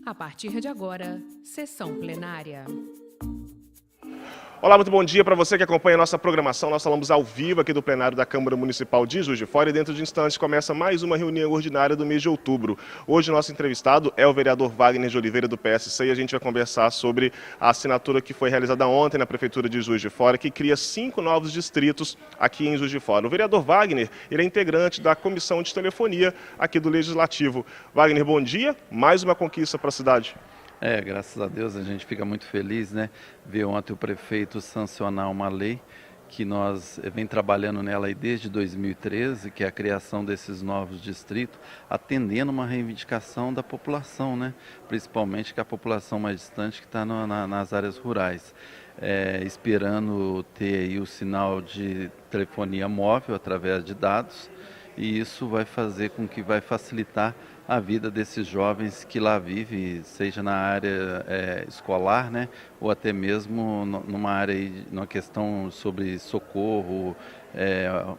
A partir de agora, sessão plenária. Olá, muito bom dia para você que acompanha a nossa programação. Nós falamos ao vivo aqui do plenário da Câmara Municipal de Juiz de Fora e dentro de instantes começa mais uma reunião ordinária do mês de outubro. Hoje o nosso entrevistado é o vereador Wagner de Oliveira do PSC e a gente vai conversar sobre a assinatura que foi realizada ontem na Prefeitura de Juiz de Fora, que cria 5 novos distritos aqui em Juiz de Fora. O vereador Wagner, ele é integrante da Comissão de Telefonia aqui do Legislativo. Wagner, bom dia. Mais uma conquista para a cidade. Graças a Deus a gente fica muito feliz, né? Ver ontem o prefeito sancionar uma lei que nós vem trabalhando nela aí desde 2013, que é a criação desses novos distritos, atendendo uma reivindicação da população, né? Principalmente que a população mais distante que está nas áreas rurais. Esperando ter aí o sinal de telefonia móvel através de dados, e isso vai fazer com que vai facilitar a vida desses jovens que lá vivem, seja na área escolar, né, ou até mesmo numa área, numa questão sobre socorro,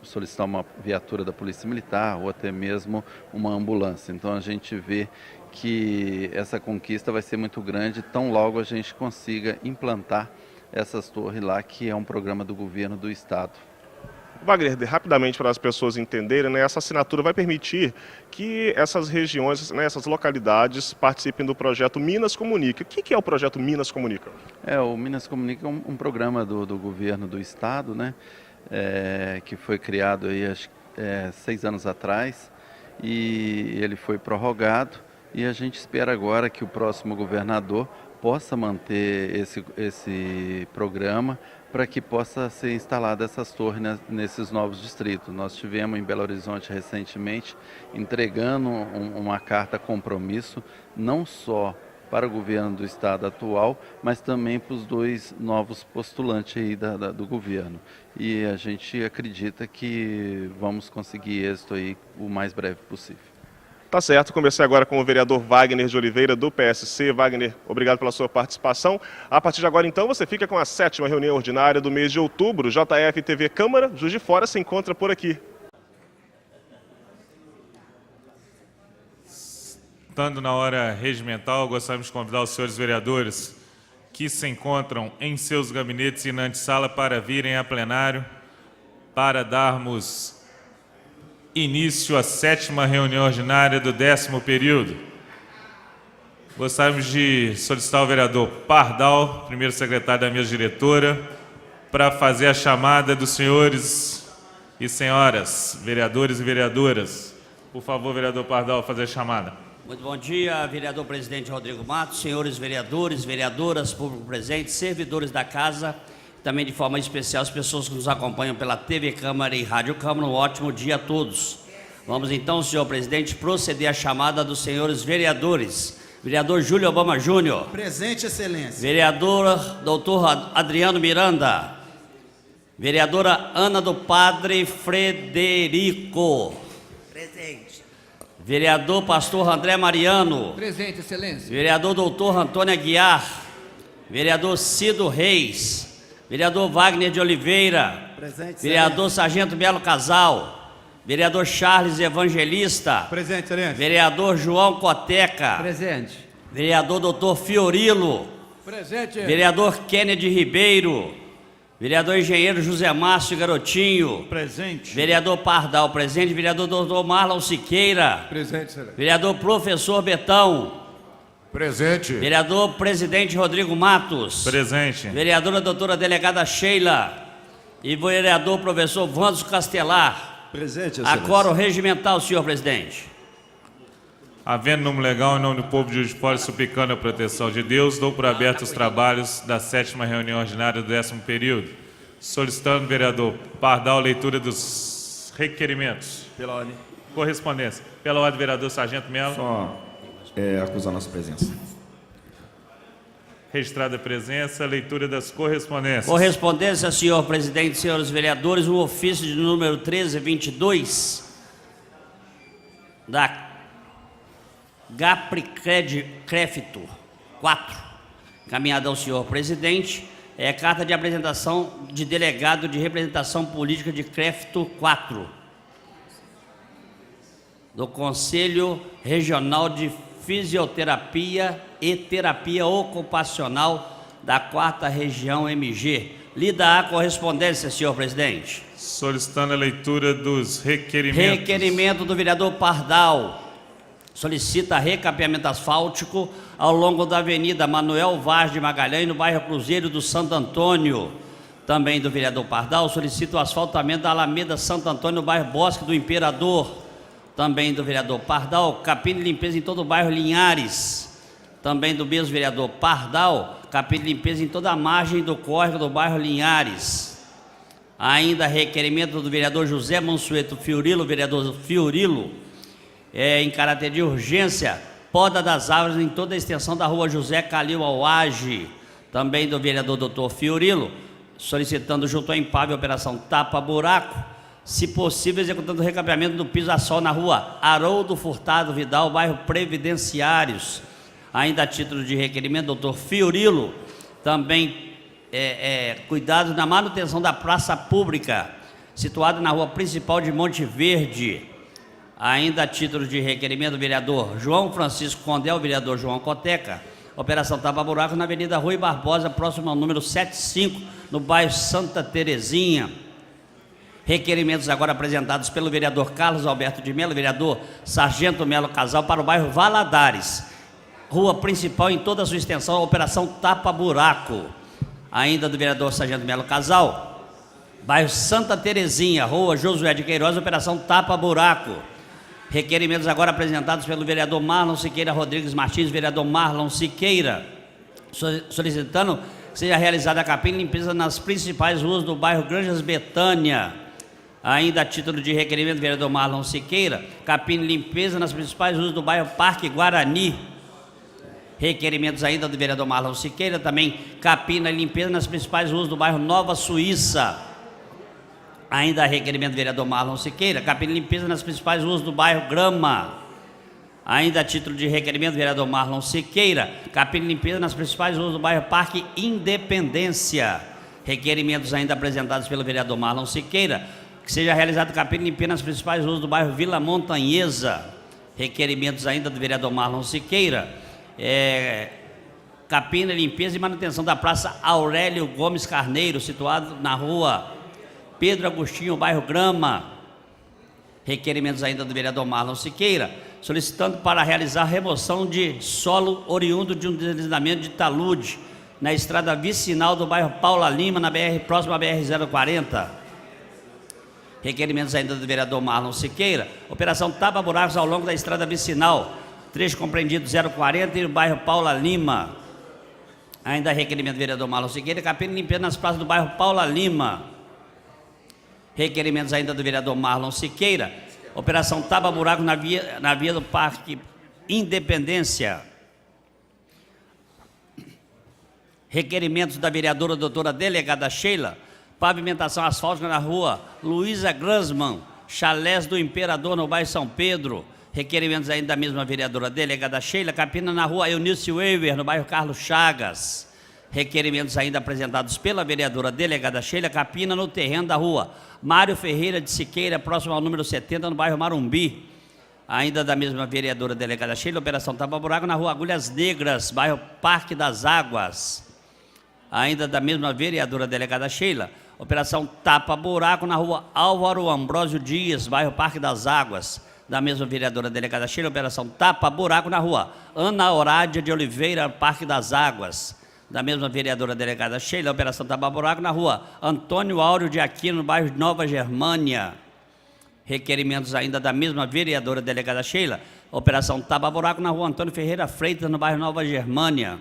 solicitar uma viatura da Polícia Militar ou até mesmo uma ambulância. Então a gente vê que essa conquista vai ser muito grande, tão logo a gente consiga implantar essas torres lá, que é um programa do governo do estado. Wagner, rapidamente para as pessoas entenderem, né, essa assinatura vai permitir que essas regiões, né, essas localidades participem do projeto Minas Comunica. O que é o projeto Minas Comunica? O Minas Comunica é um programa do governo do estado, né, que foi criado aí, 6 anos atrás, e ele foi prorrogado, e a gente espera agora que o próximo governador possa manter esse programa para que possa ser instalada essas torres nesses novos distritos. Nós tivemos em Belo Horizonte recentemente entregando uma carta compromisso, não só para o governo do estado atual, mas também para os 2 novos postulantes aí do governo. E a gente acredita que vamos conseguir êxito aí o mais breve possível. Tá certo, conversei agora com o vereador Wagner de Oliveira do PSC. Wagner, obrigado pela sua participação. A partir de agora, então, você fica com a 7ª reunião ordinária do mês de outubro. JF TV Câmara, Juiz de Fora se encontra por aqui. Estando na hora regimental, gostaríamos de convidar os senhores vereadores que se encontram em seus gabinetes e na antessala para virem a plenário para darmos início à 7ª reunião ordinária do 10º período. Gostaríamos de solicitar ao vereador Pardal, primeiro secretário da mesa diretora, para fazer a chamada dos senhores e senhoras, vereadores e vereadoras. Por favor, vereador Pardal, fazer a chamada. Muito bom dia, vereador presidente Rodrigo Matos, senhores vereadores, vereadoras, público presente, servidores da casa, também de forma especial as pessoas que nos acompanham pela TV Câmara e Rádio Câmara. Um ótimo dia a todos. Vamos então, senhor presidente, proceder à chamada dos senhores vereadores. Vereador Júlio Obama Júnior. Presente, excelência. Vereador doutor Adriano Miranda. Vereadora Ana do Padre Frederico. Presente. Vereador pastor André Mariano. Presente, excelência. Vereador doutor Antônio Aguiar. Vereador Cido Reis. Vereador Wagner de Oliveira. Presente, vereador Sargento Belo Casal. Vereador Charles Evangelista. Presente, excelência. Vereador João Coteca. Presente. Vereador doutor Fiorilo. Presente. Vereador Kennedy Ribeiro. Vereador engenheiro José Márcio Garotinho. Presente. Vereador Pardal, presente. Vereador doutor Marlon Siqueira. Presente, excelência. Vereador professor Betão. Presente. Vereador presidente Rodrigo Matos. Presente. Vereadora doutora delegada Sheila. E vereador professor Vandos Castelar. Presente, excelência. Acoro regimental, senhor presidente. Havendo número legal, em nome do povo de Juiz de Fora, suplicando a proteção de Deus, dou por aberto os trabalhos da 7ª reunião ordinária do 10º período, solicitando, vereador Pardal, leitura dos requerimentos. Pela ordem. Correspondência. Pela ordem, vereador Sargento Melo. Só acusar nossa presença. Registrada a presença, leitura das correspondências. Correspondência, senhor presidente, senhores vereadores, o ofício de número 1322 da Gapricred Créfito 4, encaminhada ao senhor presidente, é carta de apresentação de delegado de representação política de Créfito 4, do Conselho Regional de fisioterapia e terapia ocupacional da 4ª Região MG. Lida a correspondência, senhor presidente. Solicitando a leitura dos requerimentos. Requerimento do vereador Pardal. Solicita recapeamento asfáltico ao longo da Avenida Manuel Vaz de Magalhães, no bairro Cruzeiro do Santo Antônio. Também do vereador Pardal, solicita o asfaltamento da Alameda Santo Antônio, no bairro Bosque do Imperador. Também do vereador Pardal, capina e limpeza em todo o bairro Linhares. Também do mesmo vereador Pardal, capina e limpeza em toda a margem do córrego do bairro Linhares. Ainda requerimento do vereador José Mansueto Fiorilo, vereador Fiorilo, em caráter de urgência, poda das árvores em toda a extensão da rua José Calil Auage. Também do vereador Dr. Fiorilo, solicitando junto à Impave a operação Tapa Buraco, se possível executando o recapeamento do piso a sol na rua Haroldo Furtado Vidal, bairro Previdenciários. Ainda a título de requerimento, Dr. Fiorilo, também cuidado na manutenção da praça pública, situada na rua principal de Monte Verde. Ainda a título de requerimento, vereador João Francisco Condel, vereador João Coteca, operação Tapa Buraco na Avenida Rui Barbosa, próximo ao número 75, no bairro Santa Terezinha. Requerimentos agora apresentados pelo vereador Carlos Alberto de Melo, vereador Sargento Melo Casal, para o bairro Valadares, rua principal em toda a sua extensão, operação Tapa Buraco. Ainda do vereador Sargento Melo Casal, bairro Santa Terezinha, rua Josué de Queiroz, operação Tapa Buraco. Requerimentos agora apresentados pelo vereador Marlon Siqueira Rodrigues Martins, vereador Marlon Siqueira, solicitando que seja realizada a capina e limpeza nas principais ruas do bairro Granjas Betânia. Ainda a título de requerimento, vereador Marlon Siqueira, capina e limpeza nas principais ruas do bairro Parque Guarani. Requerimentos ainda do vereador Marlon Siqueira, também capina e limpeza nas principais ruas do bairro Nova Suíça. Ainda requerimento do vereador Marlon Siqueira, capina e limpeza nas principais ruas do bairro Grama. Ainda a título de requerimento, vereador Marlon Siqueira, capina e limpeza nas principais ruas do bairro Parque Independência. Requerimentos ainda apresentados pelo vereador Marlon Siqueira, que seja realizado capina e limpeza nas principais ruas do bairro Vila Montanhesa. Requerimentos ainda do vereador Marlon Siqueira, capina, limpeza e manutenção da Praça Aurélio Gomes Carneiro, situado na rua Pedro Agostinho, bairro Grama. Requerimentos ainda do vereador Marlon Siqueira, solicitando para realizar remoção de solo oriundo de um deslizamento de talude na estrada vicinal do bairro Paula Lima, na BR, próxima à BR-040. Requerimentos ainda do vereador Marlon Siqueira, operação Tapa Buracos ao longo da estrada vicinal, trecho compreendido 040 e o bairro Paula Lima. Ainda requerimento do vereador Marlon Siqueira, capina e limpeza nas praças do bairro Paula Lima. Requerimentos ainda do vereador Marlon Siqueira, operação Tapa Buraco na via do Parque Independência. Requerimentos da vereadora doutora delegada Sheila, pavimentação asfáltica na rua Luísa Gransman, chalés do Imperador, no bairro São Pedro. Requerimentos ainda da mesma vereadora delegada Sheila, capina na rua Eunice Weber, no bairro Carlos Chagas. Requerimentos ainda apresentados pela vereadora delegada Sheila, capina no terreno da rua Mário Ferreira de Siqueira, próximo ao número 70, no bairro Marumbi. Ainda da mesma vereadora delegada Sheila, operação Tapa Buraco na rua Agulhas Negras, bairro Parque das Águas. Ainda da mesma vereadora delegada Sheila, operação Tapa Buraco na rua Álvaro Ambrósio Dias, bairro Parque das Águas. Da mesma vereadora delegada Sheila, operação Tapa Buraco na rua Ana Horádia de Oliveira, Parque das Águas. Da mesma vereadora delegada Sheila, operação Tapa Buraco na rua Antônio Áureo de Aquino, no bairro Nova Germânia. Requerimentos ainda da mesma vereadora delegada Sheila, operação Tapa Buraco na rua Antônio Ferreira Freitas, no bairro Nova Germânia.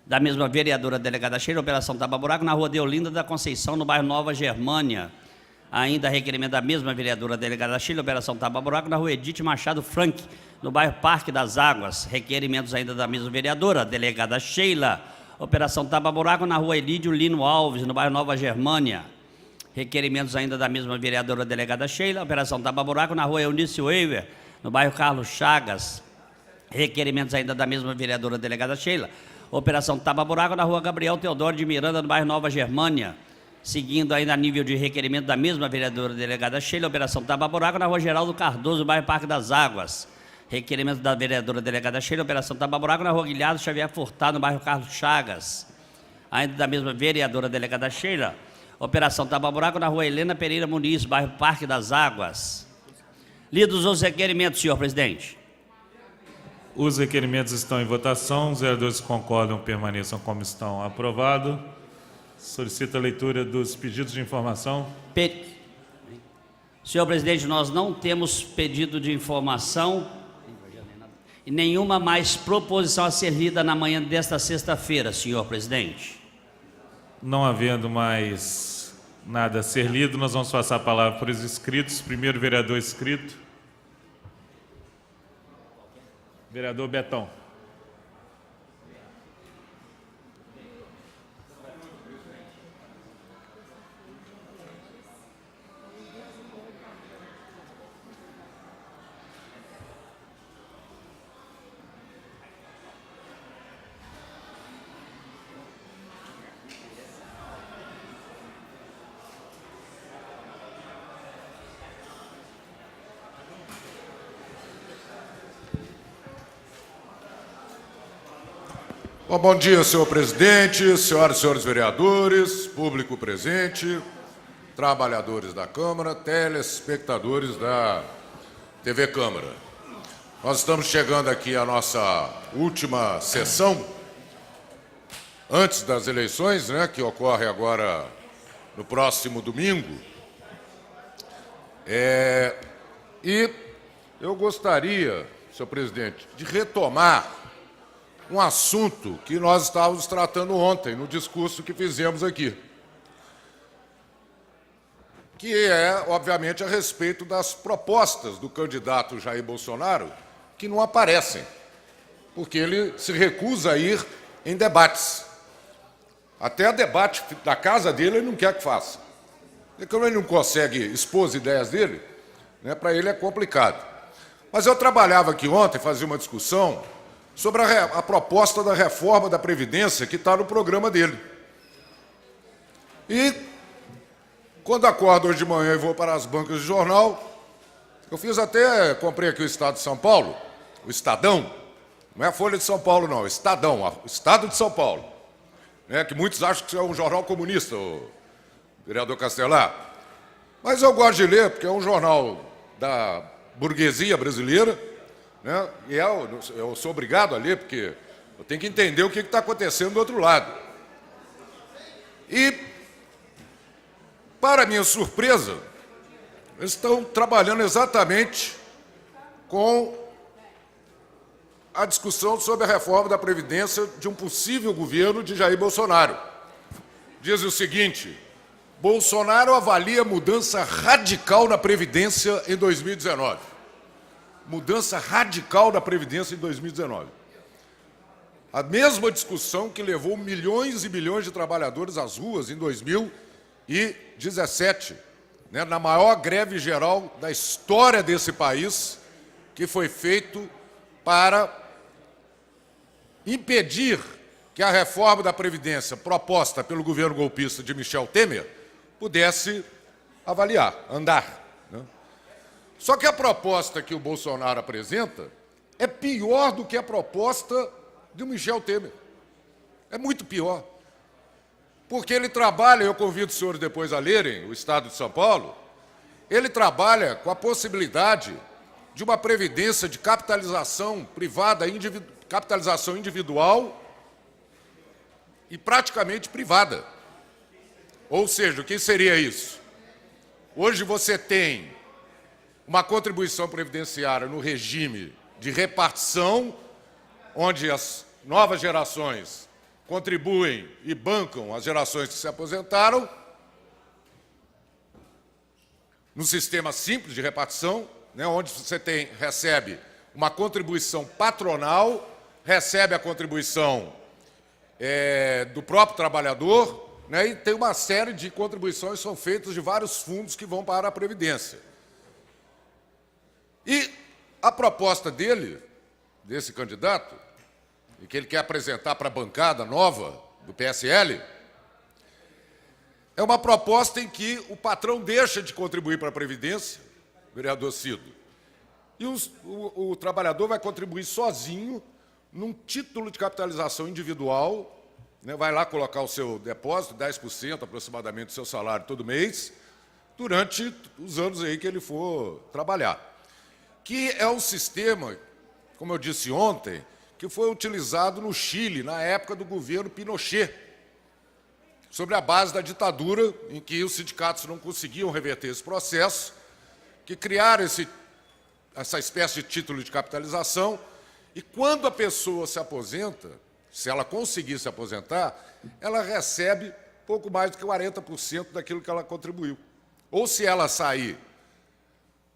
Da mesma vereadora delegada Sheila, operação Tapa Buraco na rua Deolinda da Conceição, no bairro Nova Germânia. Ainda requerimento da mesma vereadora delegada Sheila, operação Tapa Buraco na rua Edith Machado Frank, no bairro Parque das Águas. Requerimentos ainda da mesma vereadora delegada Sheila, operação Tapa Buraco na rua Elídio Lino Alves, no bairro Nova Germânia. Requerimentos ainda da mesma vereadora delegada Sheila, operação Tapa Buraco na rua Eunice Weber, no bairro Carlos Chagas. Requerimentos ainda da mesma vereadora delegada Sheila, operação Tapa Buraco na rua Gabriel Teodoro de Miranda, no bairro Nova Germânia. Seguindo ainda a nível de requerimento da mesma vereadora delegada Sheila, operação Tapa Buraco na rua Geraldo Cardoso, no bairro Parque das Águas. Requerimento da vereadora delegada Sheila, operação Tapa-Buraco na Rua Guilherme Xavier Furtado, no bairro Carlos Chagas. Ainda da mesma vereadora delegada Sheila, operação Tapa-Buraco na Rua Helena Pereira Muniz, bairro Parque das Águas. Lidos os requerimentos, senhor presidente. Os requerimentos estão em votação. Os vereadores que concordam permaneçam como estão. Aprovado. Solicito a leitura dos pedidos de informação. Senhor presidente, nós não temos pedido de informação e nenhuma mais proposição a ser lida na manhã desta sexta-feira, senhor presidente. Não havendo mais nada a ser lido, nós vamos passar a palavra para os inscritos. Primeiro vereador inscrito. Vereador Betão. Bom dia, senhor presidente, senhoras e senhores vereadores, público presente, trabalhadores da Câmara, telespectadores da TV Câmara. Nós estamos chegando aqui à nossa última sessão, antes das eleições, né, que ocorre agora no próximo domingo. E eu gostaria, senhor presidente, de retomar um assunto que nós estávamos tratando ontem, no discurso que fizemos aqui, que é, obviamente, a respeito das propostas do candidato Jair Bolsonaro, que não aparecem, porque ele se recusa a ir em debates. Até a debate da casa dele ele não quer que faça. E como ele não consegue expor as ideias dele, né, para ele é complicado. Mas eu trabalhava aqui ontem, fazia uma discussão sobre a proposta da reforma da Previdência que está no programa dele. E, quando acordo hoje de manhã e vou para as bancas de jornal, eu comprei aqui o Estado de São Paulo, o Estadão, não é a Folha de São Paulo não, o Estadão, o Estado de São Paulo, né, que muitos acham que é um jornal comunista, o vereador Castelar. Mas eu gosto de ler, porque é um jornal da burguesia brasileira, né? E eu sou obrigado a ler, porque eu tenho que entender o que está acontecendo do outro lado. E, para minha surpresa, eles estão trabalhando exatamente com a discussão sobre a reforma da Previdência de um possível governo de Jair Bolsonaro. Diz o seguinte: Bolsonaro avalia mudança radical na Previdência em 2019. Mudança radical da Previdência em 2019. A mesma discussão que levou milhões e milhões de trabalhadores às ruas em 2017, né, na maior greve geral da história desse país, que foi feito para impedir que a reforma da Previdência proposta pelo governo golpista de Michel Temer pudesse andar. Só que a proposta que o Bolsonaro apresenta é pior do que a proposta do Michel Temer. É muito pior. Porque ele trabalha, eu convido os senhores depois a lerem o Estado de São Paulo, ele trabalha com a possibilidade de uma previdência de capitalização privada, capitalização individual e praticamente privada. Ou seja, o que seria isso? Hoje você tem uma contribuição previdenciária no regime de repartição, onde as novas gerações contribuem e bancam as gerações que se aposentaram, no sistema simples de repartição, né, onde você recebe uma contribuição patronal, recebe a contribuição do próprio trabalhador, né, e tem uma série de contribuições que são feitas de vários fundos que vão para a Previdência. E a proposta desse candidato, e que ele quer apresentar para a bancada nova do PSL, é uma proposta em que o patrão deixa de contribuir para a Previdência, vereador Cido, E o trabalhador vai contribuir sozinho num título de capitalização individual, né, vai lá colocar o seu depósito, 10% aproximadamente do seu salário todo mês, durante os anos aí que ele for trabalhar. Que é um sistema, como eu disse ontem, que foi utilizado no Chile, na época do governo Pinochet, sobre a base da ditadura, em que os sindicatos não conseguiam reverter esse processo, que criaram essa espécie de título de capitalização, e quando a pessoa se aposenta, se ela conseguir se aposentar, ela recebe pouco mais do que 40% daquilo que ela contribuiu. Ou se ela sair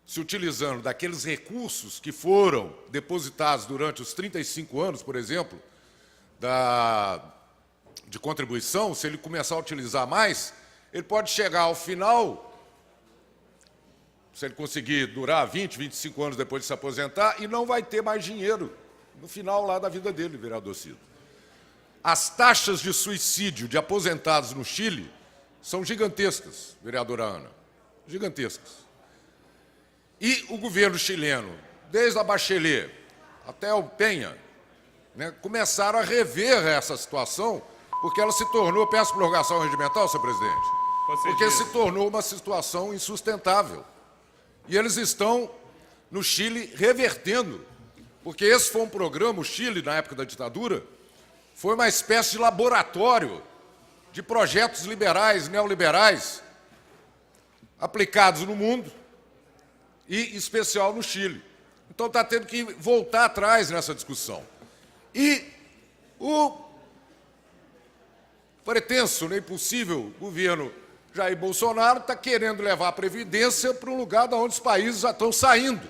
se utilizando daqueles recursos que foram depositados durante os 35 anos, por exemplo, de contribuição, se ele começar a utilizar mais, ele pode chegar ao final, se ele conseguir durar 20, 25 anos depois de se aposentar, e não vai ter mais dinheiro no final lá da vida dele, vereador Ciro. As taxas de suicídio de aposentados no Chile são gigantescas, vereadora Ana, gigantescas. E o governo chileno, desde a Bachelet até o Penha, né, começaram a rever essa situação, porque ela se tornou, peço prorrogação regimental, senhor presidente, porque se tornou uma situação insustentável. E eles estão, no Chile, revertendo, porque esse foi um programa, o Chile, na época da ditadura, foi uma espécie de laboratório de projetos liberais, neoliberais, aplicados no mundo, e em especial no Chile. Então está tendo que voltar atrás nessa discussão. E o pretenso, né, impossível governo Jair Bolsonaro está querendo levar a Previdência para um lugar de onde os países já estão saindo.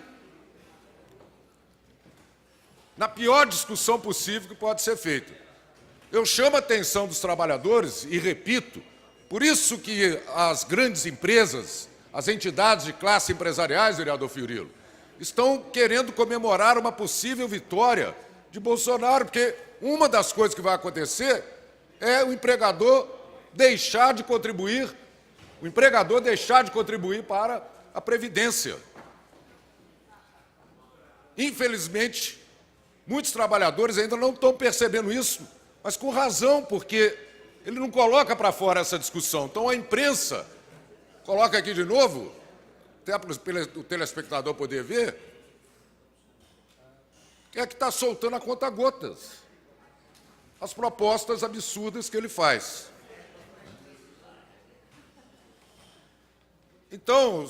Na pior discussão possível que pode ser feita. Eu chamo a atenção dos trabalhadores e repito, por isso que as grandes empresas, as entidades de classe empresariais, vereador Fiorilo, estão querendo comemorar uma possível vitória de Bolsonaro, porque uma das coisas que vai acontecer é o empregador deixar de contribuir para a Previdência. Infelizmente, muitos trabalhadores ainda não estão percebendo isso, mas com razão, porque ele não coloca para fora essa discussão. Então, a imprensa coloca aqui de novo, até para o telespectador poder ver, é que está soltando a conta-gotas as propostas absurdas que ele faz. Então,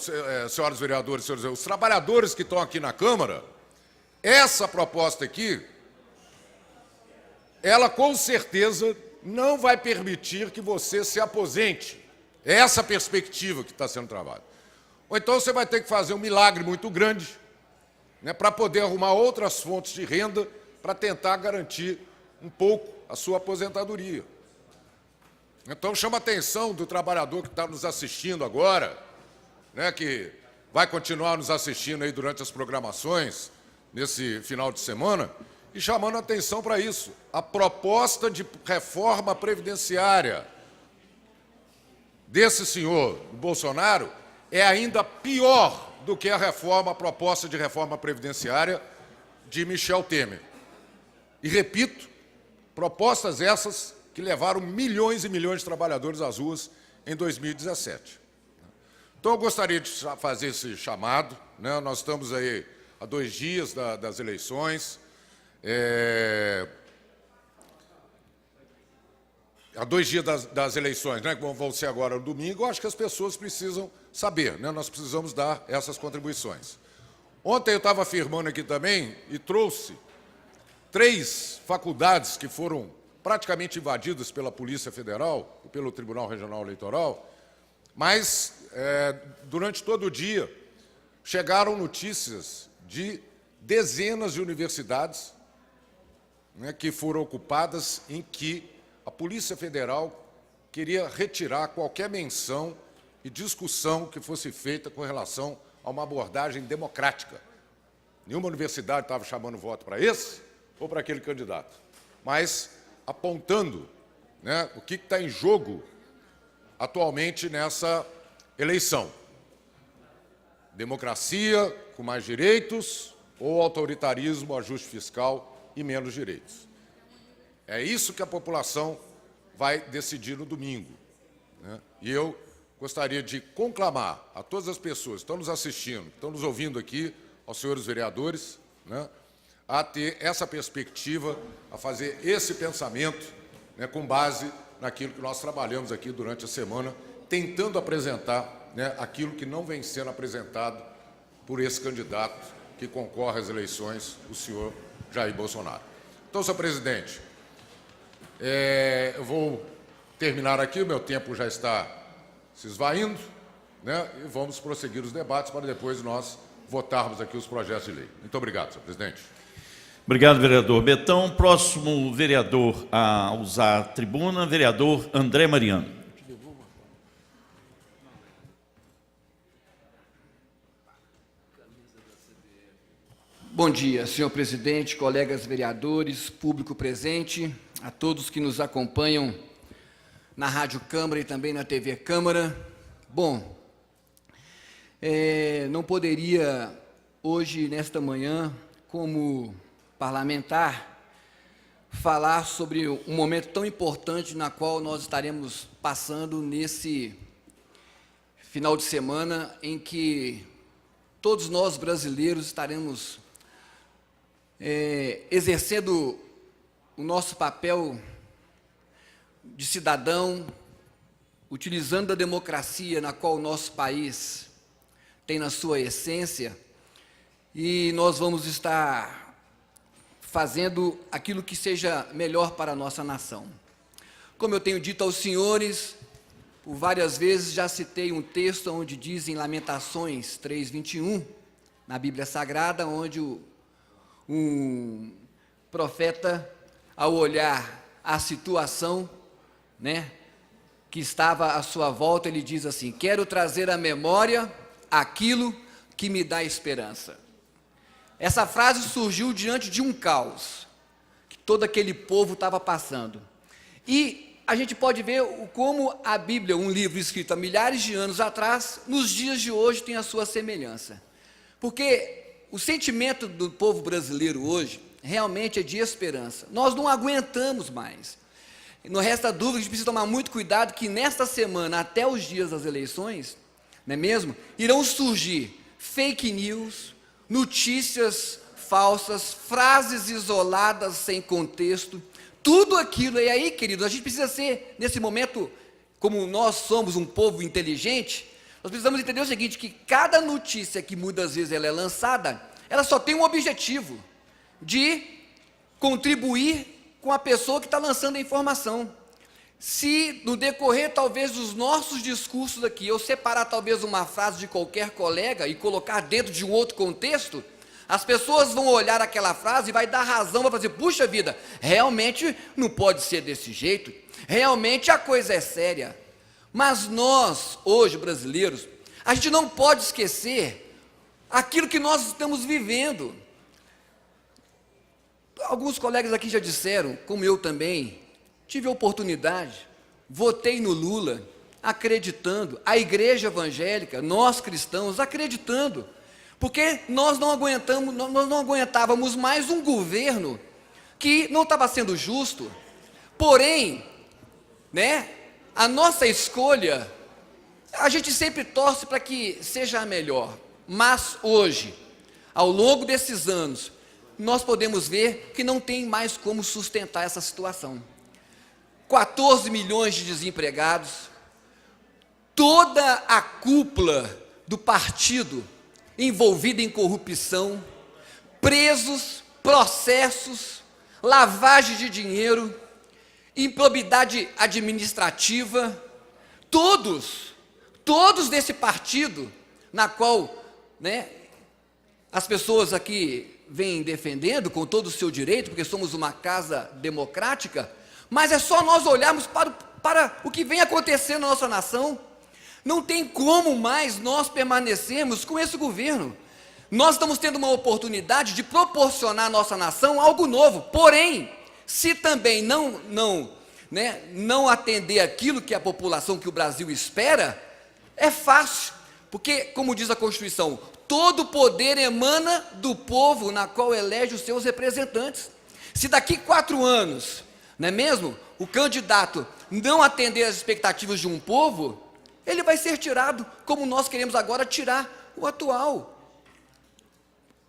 senhoras vereadores, senhores, os trabalhadores que estão aqui na Câmara, essa proposta aqui, ela com certeza não vai permitir que você se aposente. É essa a perspectiva que está sendo travada. Ou então você vai ter que fazer um milagre muito grande, né, para poder arrumar outras fontes de renda para tentar garantir um pouco a sua aposentadoria. Então chama a atenção do trabalhador que está nos assistindo agora, né, que vai continuar nos assistindo aí durante as programações, nesse final de semana, e chamando a atenção para isso. A proposta de reforma previdenciária desse senhor Bolsonaro é ainda pior do que a proposta de reforma previdenciária de Michel Temer. E repito, propostas essas que levaram milhões e milhões de trabalhadores às ruas em 2017. Então eu gostaria de fazer esse chamado, né? Nós estamos aí há 2 dias das eleições, há 2 dias das eleições, né, que vão ser agora no domingo, eu acho que as pessoas precisam saber, né, nós precisamos dar essas contribuições. Ontem eu estava afirmando aqui também e trouxe 3 faculdades que foram praticamente invadidas pela Polícia Federal e pelo Tribunal Regional Eleitoral, mas durante todo o dia chegaram notícias de dezenas de universidades, né, que foram ocupadas em que a Polícia Federal queria retirar qualquer menção e discussão que fosse feita com relação a uma abordagem democrática. Nenhuma universidade estava chamando voto para esse ou para aquele candidato, mas apontando, né, o que está em jogo atualmente nessa eleição. Democracia com mais direitos ou autoritarismo, ajuste fiscal e menos direitos. É isso que a população vai decidir no domingo, né? E eu gostaria de conclamar a todas as pessoas que estão nos assistindo, que estão nos ouvindo aqui, aos senhores vereadores, né, a ter essa perspectiva, a fazer esse pensamento, né, com base naquilo que nós trabalhamos aqui durante a semana, tentando apresentar, né, aquilo que não vem sendo apresentado por esse candidato que concorre às eleições, o senhor Jair Bolsonaro. Então, senhor presidente, eu vou terminar aqui, o meu tempo já está se esvaindo, né, e vamos prosseguir os debates para depois nós votarmos aqui os projetos de lei. Muito obrigado, senhor presidente. Obrigado, vereador Betão. Próximo vereador a usar a tribuna, vereador André Mariano. Bom dia, senhor presidente, colegas vereadores, público presente, a todos que nos acompanham na Rádio Câmara e também na TV Câmara. Bom, não poderia hoje, nesta manhã, como parlamentar, falar sobre um momento tão importante na qual nós estaremos passando nesse final de semana em que todos nós brasileiros estaremos exercendo o nosso papel de cidadão, utilizando a democracia na qual o nosso país tem na sua essência, e nós vamos estar fazendo aquilo que seja melhor para a nossa nação. Como eu tenho dito aos senhores, por várias vezes já citei um texto onde diz em Lamentações 3:21, na Bíblia Sagrada, onde um profeta, ao olhar a situação, né, que estava à sua volta, ele diz assim: quero trazer à memória aquilo que me dá esperança. Essa frase surgiu diante de um caos que todo aquele povo estava passando. E a gente pode ver como a Bíblia, um livro escrito há milhares de anos atrás, nos dias de hoje tem a sua semelhança. Porque o sentimento do povo brasileiro hoje realmente é de esperança. Nós não aguentamos mais. Não resta dúvida, a gente precisa tomar muito cuidado que nesta semana, até os dias das eleições, não é mesmo? Irão surgir fake news, notícias falsas, frases isoladas sem contexto, tudo aquilo. E aí, querido, a gente precisa ser, nesse momento, como nós somos um povo inteligente, nós precisamos entender o seguinte, que cada notícia que muitas vezes ela é lançada, ela só tem um objetivo, de contribuir com a pessoa que está lançando a informação. Se no decorrer talvez dos nossos discursos aqui, eu separar talvez uma frase de qualquer colega e colocar dentro de um outro contexto, as pessoas vão olhar aquela frase e vai dar razão, vai fazer, puxa vida, realmente não pode ser desse jeito, realmente a coisa é séria. Mas nós, hoje brasileiros, a gente não pode esquecer aquilo que nós estamos vivendo. Alguns colegas aqui já disseram, como eu também, tive a oportunidade, votei no Lula, acreditando, a igreja evangélica, nós cristãos, acreditando, porque nós não aguentávamos mais um governo que não estava sendo justo, porém, né, a nossa escolha, a gente sempre torce para que seja a melhor, mas hoje, ao longo desses anos, nós podemos ver que não tem mais como sustentar essa situação. 14 milhões de desempregados, toda a cúpula do partido envolvida em corrupção, presos, processos, lavagem de dinheiro, improbidade administrativa, todos desse partido, na qual, né, as pessoas aqui vêm defendendo com todo o seu direito, porque somos uma casa democrática, mas é só nós olharmos para o que vem acontecendo na nossa nação. Não tem como mais nós permanecermos com esse governo. Nós estamos tendo uma oportunidade de proporcionar à nossa nação algo novo, porém, se também não atender aquilo que a população, que o Brasil espera, é fácil, Porque, como diz a Constituição, todo poder emana do povo na qual elege os seus representantes. Se daqui 4 anos, não é mesmo, o candidato não atender às expectativas de um povo, ele vai ser tirado, como nós queremos agora tirar o atual.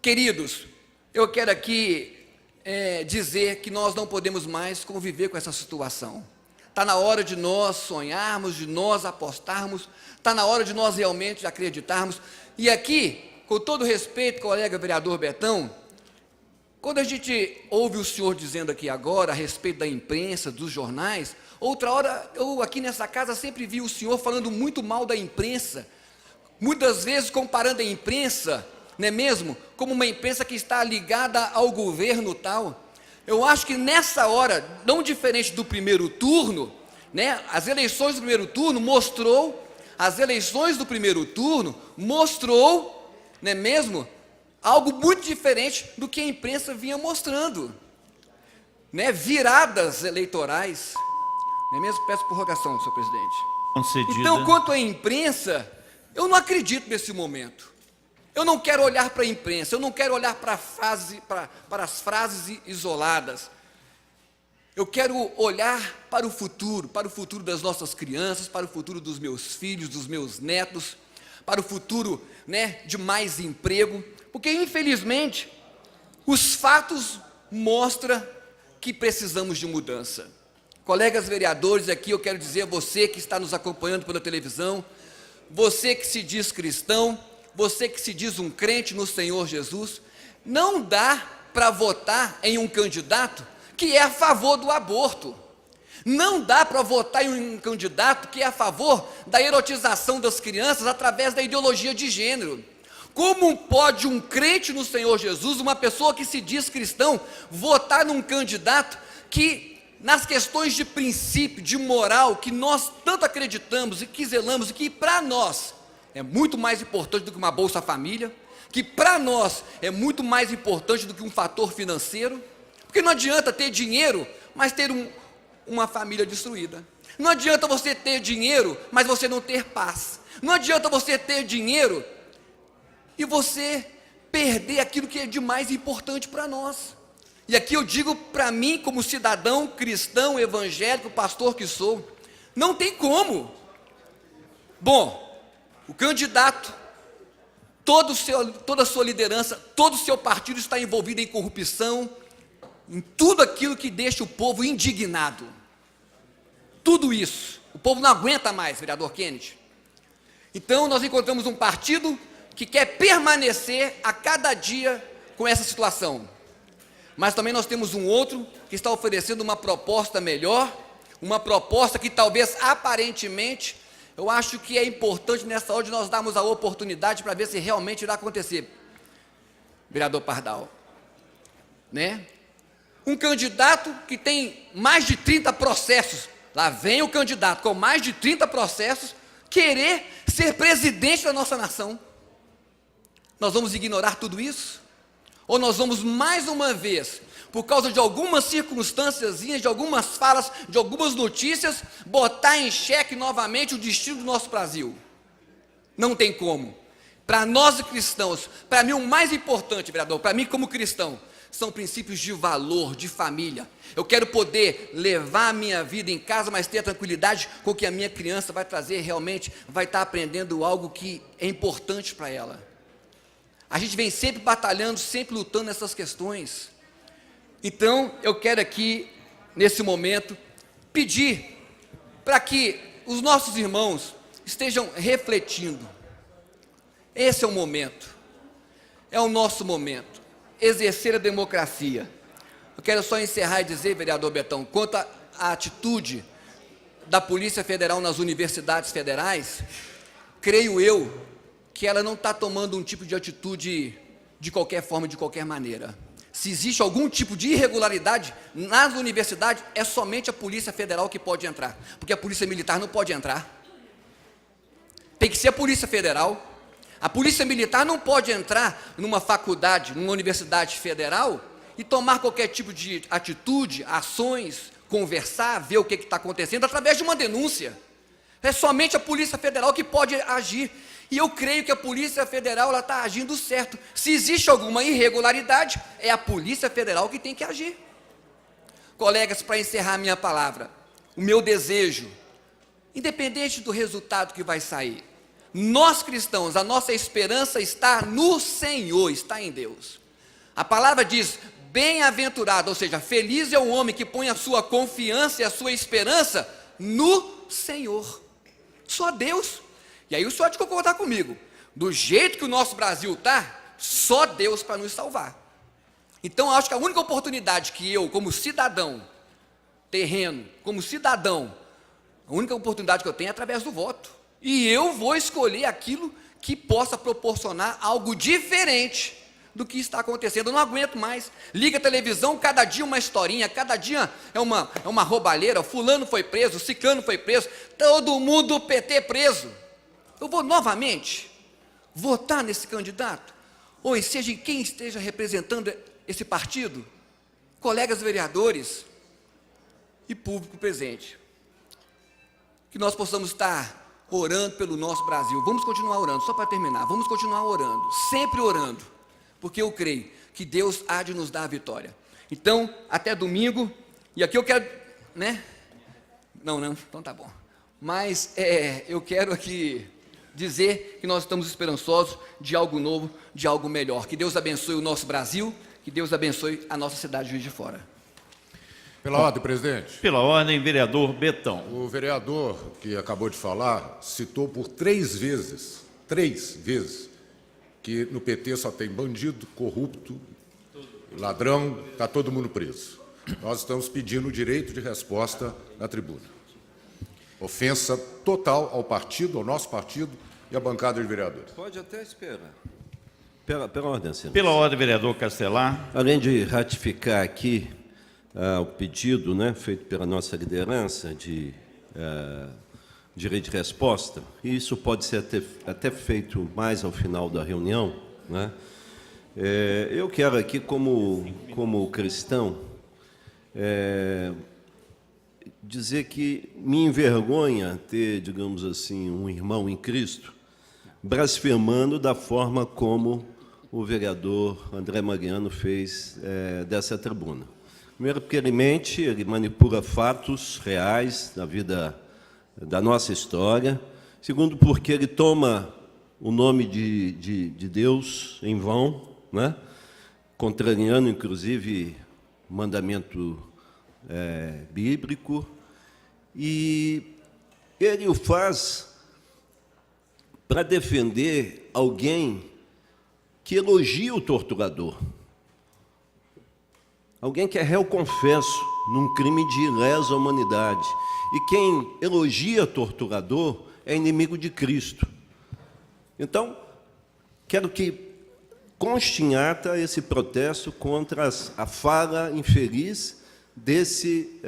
Queridos, eu quero aqui dizer que nós não podemos mais conviver com essa situação. Está na hora de nós sonharmos, de nós apostarmos, está na hora de nós realmente acreditarmos. E aqui, com todo respeito, colega vereador Betão, quando a gente ouve o senhor dizendo aqui agora a respeito da imprensa, dos jornais, outra hora eu aqui nessa casa sempre vi o senhor falando muito mal da imprensa, muitas vezes comparando a imprensa, não é mesmo, como uma imprensa que está ligada ao governo tal. Eu acho que nessa hora, não diferente do primeiro turno, né, as eleições do primeiro turno mostrou, não é mesmo, algo muito diferente do que a imprensa vinha mostrando, né, viradas eleitorais, não é mesmo? Peço prorrogação, senhor presidente. Concedida. Então, quanto à imprensa, eu não acredito nesse momento. Eu não quero olhar para a imprensa, eu não quero olhar para as frases isoladas. Eu quero olhar para o futuro das nossas crianças, para o futuro dos meus filhos, dos meus netos, para o futuro, né, de mais emprego, porque infelizmente os fatos mostram que precisamos de mudança. Colegas vereadores, aqui eu quero dizer a você que está nos acompanhando pela televisão, você que se diz cristão, você que se diz um crente no Senhor Jesus, não dá para votar em um candidato que é a favor do aborto. Não dá para votar em um candidato que é a favor da erotização das crianças através da ideologia de gênero. Como pode um crente no Senhor Jesus, uma pessoa que se diz cristão, votar num candidato que, nas questões de princípio, de moral, que nós tanto acreditamos e que zelamos, e que para nós é muito mais importante do que uma Bolsa Família, que para nós é muito mais importante do que um fator financeiro, porque não adianta ter dinheiro, mas ter uma família destruída. Não adianta você ter dinheiro, mas você não ter paz. Não adianta você ter dinheiro e você perder aquilo que é de mais importante para nós. E aqui eu digo para mim, como cidadão cristão, evangélico, pastor que sou, não tem como. Bom, o candidato, toda a sua liderança, todo o seu partido está envolvido em corrupção, em tudo aquilo que deixa o povo indignado. Tudo isso. O povo não aguenta mais, vereador Kennedy. Então, nós encontramos um partido que quer permanecer a cada dia com essa situação. Mas também nós temos um outro que está oferecendo uma proposta melhor, uma proposta que talvez aparentemente, eu acho que é importante nessa hora de nós darmos a oportunidade para ver se realmente irá acontecer. Vereador Pardal, né? Um candidato que tem mais de 30 processos, lá vem o candidato com mais de 30 processos, querer ser presidente da nossa nação. Nós vamos ignorar tudo isso? Ou nós vamos mais uma vez, por causa de algumas circunstâncias, de algumas falas, de algumas notícias, botar em xeque novamente o destino do nosso Brasil? Não tem como. Para nós cristãos, para mim o mais importante, vereador, para mim como cristão, são princípios de valor, de família. Eu quero poder levar a minha vida em casa, mas ter a tranquilidade com que a minha criança vai trazer realmente, vai estar aprendendo algo que é importante para ela. A gente vem sempre batalhando, sempre lutando nessas questões. Então, eu quero aqui, nesse momento, pedir para que os nossos irmãos estejam refletindo. Esse é o momento, é o nosso momento. Exercer a democracia. Eu quero só encerrar e dizer, vereador Betão, quanto à atitude da Polícia Federal nas universidades federais, creio eu que ela não está tomando um tipo de atitude de qualquer forma, de qualquer maneira. Se existe algum tipo de irregularidade nas universidades, é somente a Polícia Federal que pode entrar, porque a Polícia Militar não pode entrar. Tem que ser a Polícia Federal. A Polícia Militar não pode entrar numa faculdade, numa universidade federal e tomar qualquer tipo de atitude, ações, conversar, ver o que está acontecendo através de uma denúncia. É somente a Polícia Federal que pode agir. E eu creio que a Polícia Federal está agindo certo. Se existe alguma irregularidade, é a Polícia Federal que tem que agir. Colegas, para encerrar a minha palavra, o meu desejo, independente do resultado que vai sair, nós cristãos, a nossa esperança está no Senhor, está em Deus. A palavra diz, bem-aventurado, ou seja, feliz é o homem que põe a sua confiança e a sua esperança no Senhor. Só Deus. E aí o senhor há de concordar comigo, do jeito que o nosso Brasil está, só Deus para nos salvar. Então, acho que a única oportunidade que eu, como cidadão terreno, como cidadão, a única oportunidade que eu tenho é através do voto. E eu vou escolher aquilo que possa proporcionar algo diferente do que está acontecendo. Eu não aguento mais. Liga a televisão, cada dia uma historinha, cada dia é uma roubalheira, fulano foi preso, ciclano foi preso, todo mundo do PT preso. Eu vou novamente votar nesse candidato, ou seja, quem esteja representando esse partido, colegas vereadores e público presente, que nós possamos estar orando pelo nosso Brasil. Vamos continuar orando, só para terminar, vamos continuar orando, sempre orando, porque eu creio que Deus há de nos dar a vitória. Então, até domingo, e aqui eu quero, né? Não, então tá bom. Mas eu quero aqui dizer que nós estamos esperançosos de algo novo, de algo melhor. Que Deus abençoe o nosso Brasil, que Deus abençoe a nossa cidade de Juiz de Fora. Pela ordem, presidente. Pela ordem, vereador Betão. O vereador que acabou de falar citou por 3 vezes, que no PT só tem bandido, corrupto, ladrão, está todo mundo preso. Nós estamos pedindo o direito de resposta na tribuna. Ofensa total ao partido, ao nosso partido e à bancada de vereadores. Pode até esperar. Pela ordem, senhor. Pela ordem, vereador Castelar. Além de ratificar aqui o pedido, né, feito pela nossa liderança de direito de resposta, e isso pode ser até feito mais ao final da reunião, né, eu quero aqui, como cristão, dizer que me envergonha ter, digamos assim, um irmão em Cristo blasfemando da forma como o vereador André Mariano fez dessa tribuna. Primeiro, porque ele manipula fatos reais da vida, da nossa história. Segundo, porque ele toma o nome de Deus em vão, né? Contrariando, inclusive, mandamento bíblico. E ele o faz para defender alguém que elogia o torturador. Alguém que é réu confesso num crime de lesa humanidade. E quem elogia torturador é inimigo de Cristo. Então, quero que conste em ata esse protesto contra a fala infeliz desse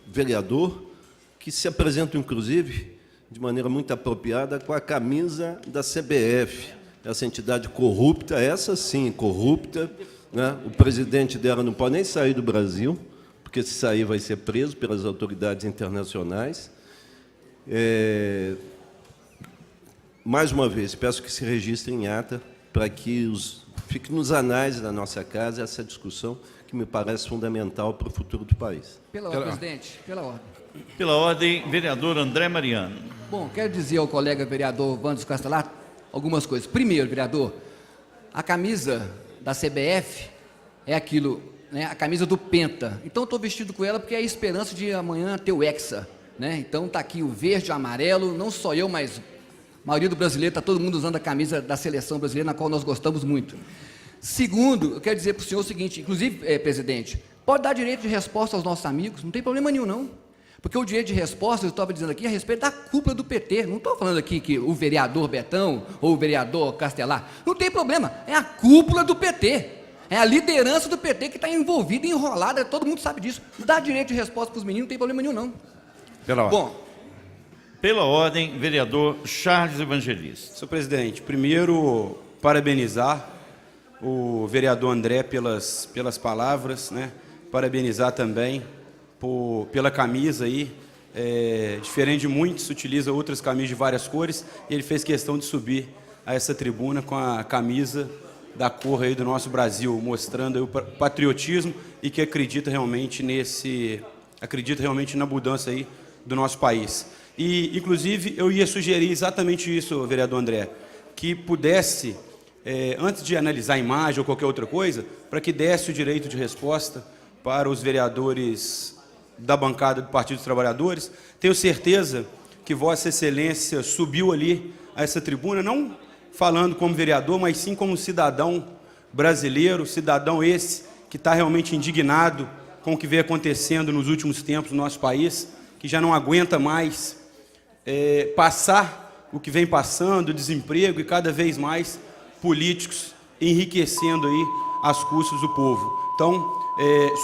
vereador, que se apresenta, inclusive, de maneira muito apropriada, com a camisa da CBF, essa entidade corrupta, essa sim, corrupta, né? O presidente dela não pode nem sair do Brasil, porque se sair vai ser preso pelas autoridades internacionais. Mais uma vez, peço que se registre em ata, para que fique nos anais da nossa casa essa discussão que me parece fundamental para o futuro do país. Pela ordem, presidente, pela ordem. Pela ordem, vereador André Mariano. Bom, quero dizer ao colega vereador Wanderson Castelar algumas coisas. Primeiro, vereador, a camisa da CBF é aquilo, né, a camisa do Penta. Então, estou vestido com ela porque é a esperança de amanhã ter o Hexa, né? Então, está aqui o verde e o amarelo, não só eu, mas a maioria do brasileiro, está todo mundo usando a camisa da seleção brasileira, na qual nós gostamos muito. Segundo, eu quero dizer para o senhor o seguinte, inclusive, presidente, pode dar direito de resposta aos nossos amigos, não tem problema nenhum, não. Porque o direito de resposta, eu estava dizendo aqui, a respeito da cúpula do PT. Não estou falando aqui que o vereador Betão ou o vereador Castelar. Não tem problema, é a cúpula do PT. É a liderança do PT que está envolvida, enrolada, todo mundo sabe disso. Dá direito de resposta para os meninos, não tem problema nenhum, não. Pela ordem. Bom, pela ordem, vereador Charles Evangelista. Senhor presidente, primeiro, parabenizar o vereador André pelas palavras, né? Parabenizar também pela camisa aí, diferente de muitos, utiliza outras camisas de várias cores, e ele fez questão de subir a essa tribuna com a camisa da cor aí do nosso Brasil, mostrando aí o patriotismo e que acredita realmente na mudança aí do nosso país. E, inclusive, eu ia sugerir exatamente isso, vereador André, que pudesse, antes de analisar a imagem ou qualquer outra coisa, para que desse o direito de resposta para os vereadores da bancada do Partido dos Trabalhadores. Tenho certeza que Vossa Excelência subiu ali a essa tribuna, não falando como vereador, mas sim como cidadão brasileiro, cidadão esse que está realmente indignado com o que vem acontecendo nos últimos tempos no nosso país, que já não aguenta mais passar o que vem passando, desemprego e cada vez mais políticos enriquecendo aí às custas do povo. Então,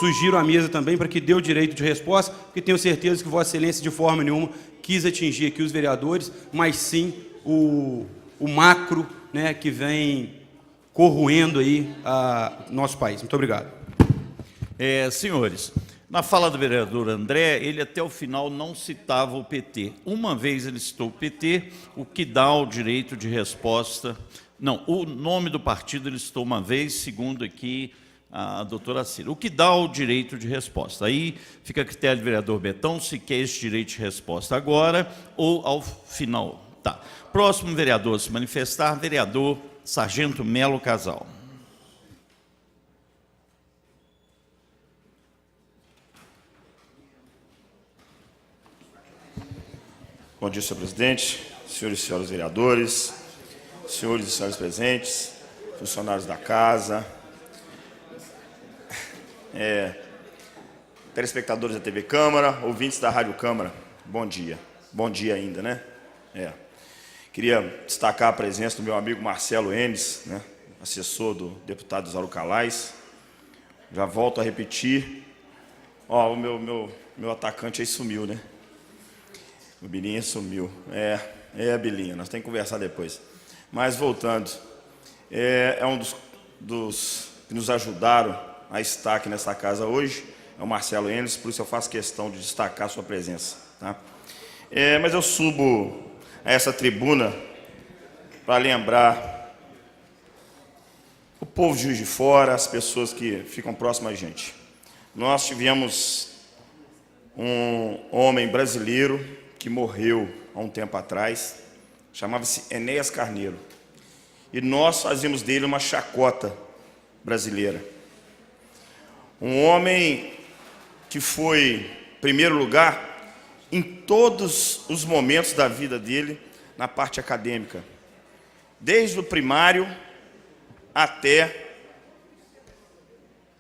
sugiro à mesa também para que dê o direito de resposta, porque tenho certeza que Vossa Excelência, de forma nenhuma, quis atingir aqui os vereadores, mas sim o macro, né, que vem corroendo aí nosso país. Muito obrigado. Senhores, na fala do vereador André, ele até o final não citava o PT. Uma vez ele citou o PT, o que dá o direito de resposta... Não, o nome do partido ele citou uma vez, segundo aqui a doutora Cira. O que dá o direito de resposta. Aí fica a critério do vereador Betão se quer esse direito de resposta agora ou ao final. Tá. Próximo vereador a se manifestar, vereador Sargento Melo Casal. Bom dia, senhor presidente, senhores e senhoras vereadores, senhores e senhoras presentes, funcionários da casa, telespectadores da TV Câmara, ouvintes da Rádio Câmara, bom dia. Bom dia ainda, né? Queria destacar a presença do meu amigo Marcelo Enes, né, assessor do deputado Isauro Calais. Já volto a repetir. Ó, o meu atacante aí sumiu, né? O Bilinha sumiu. Bilinha, nós temos que conversar depois. Mas, voltando, é um dos que nos ajudaram a estar aqui nessa casa hoje, é o Marcelo Enes, por isso eu faço questão de destacar a sua presença. Tá? Mas eu subo a essa tribuna para lembrar o povo de Juiz de Fora, as pessoas que ficam próximas a gente. Nós tivemos um homem brasileiro que morreu há um tempo atrás, chamava-se Enéas Carneiro, e nós fazíamos dele uma chacota brasileira. Um homem que foi, em primeiro lugar, em todos os momentos da vida dele, na parte acadêmica, desde o primário até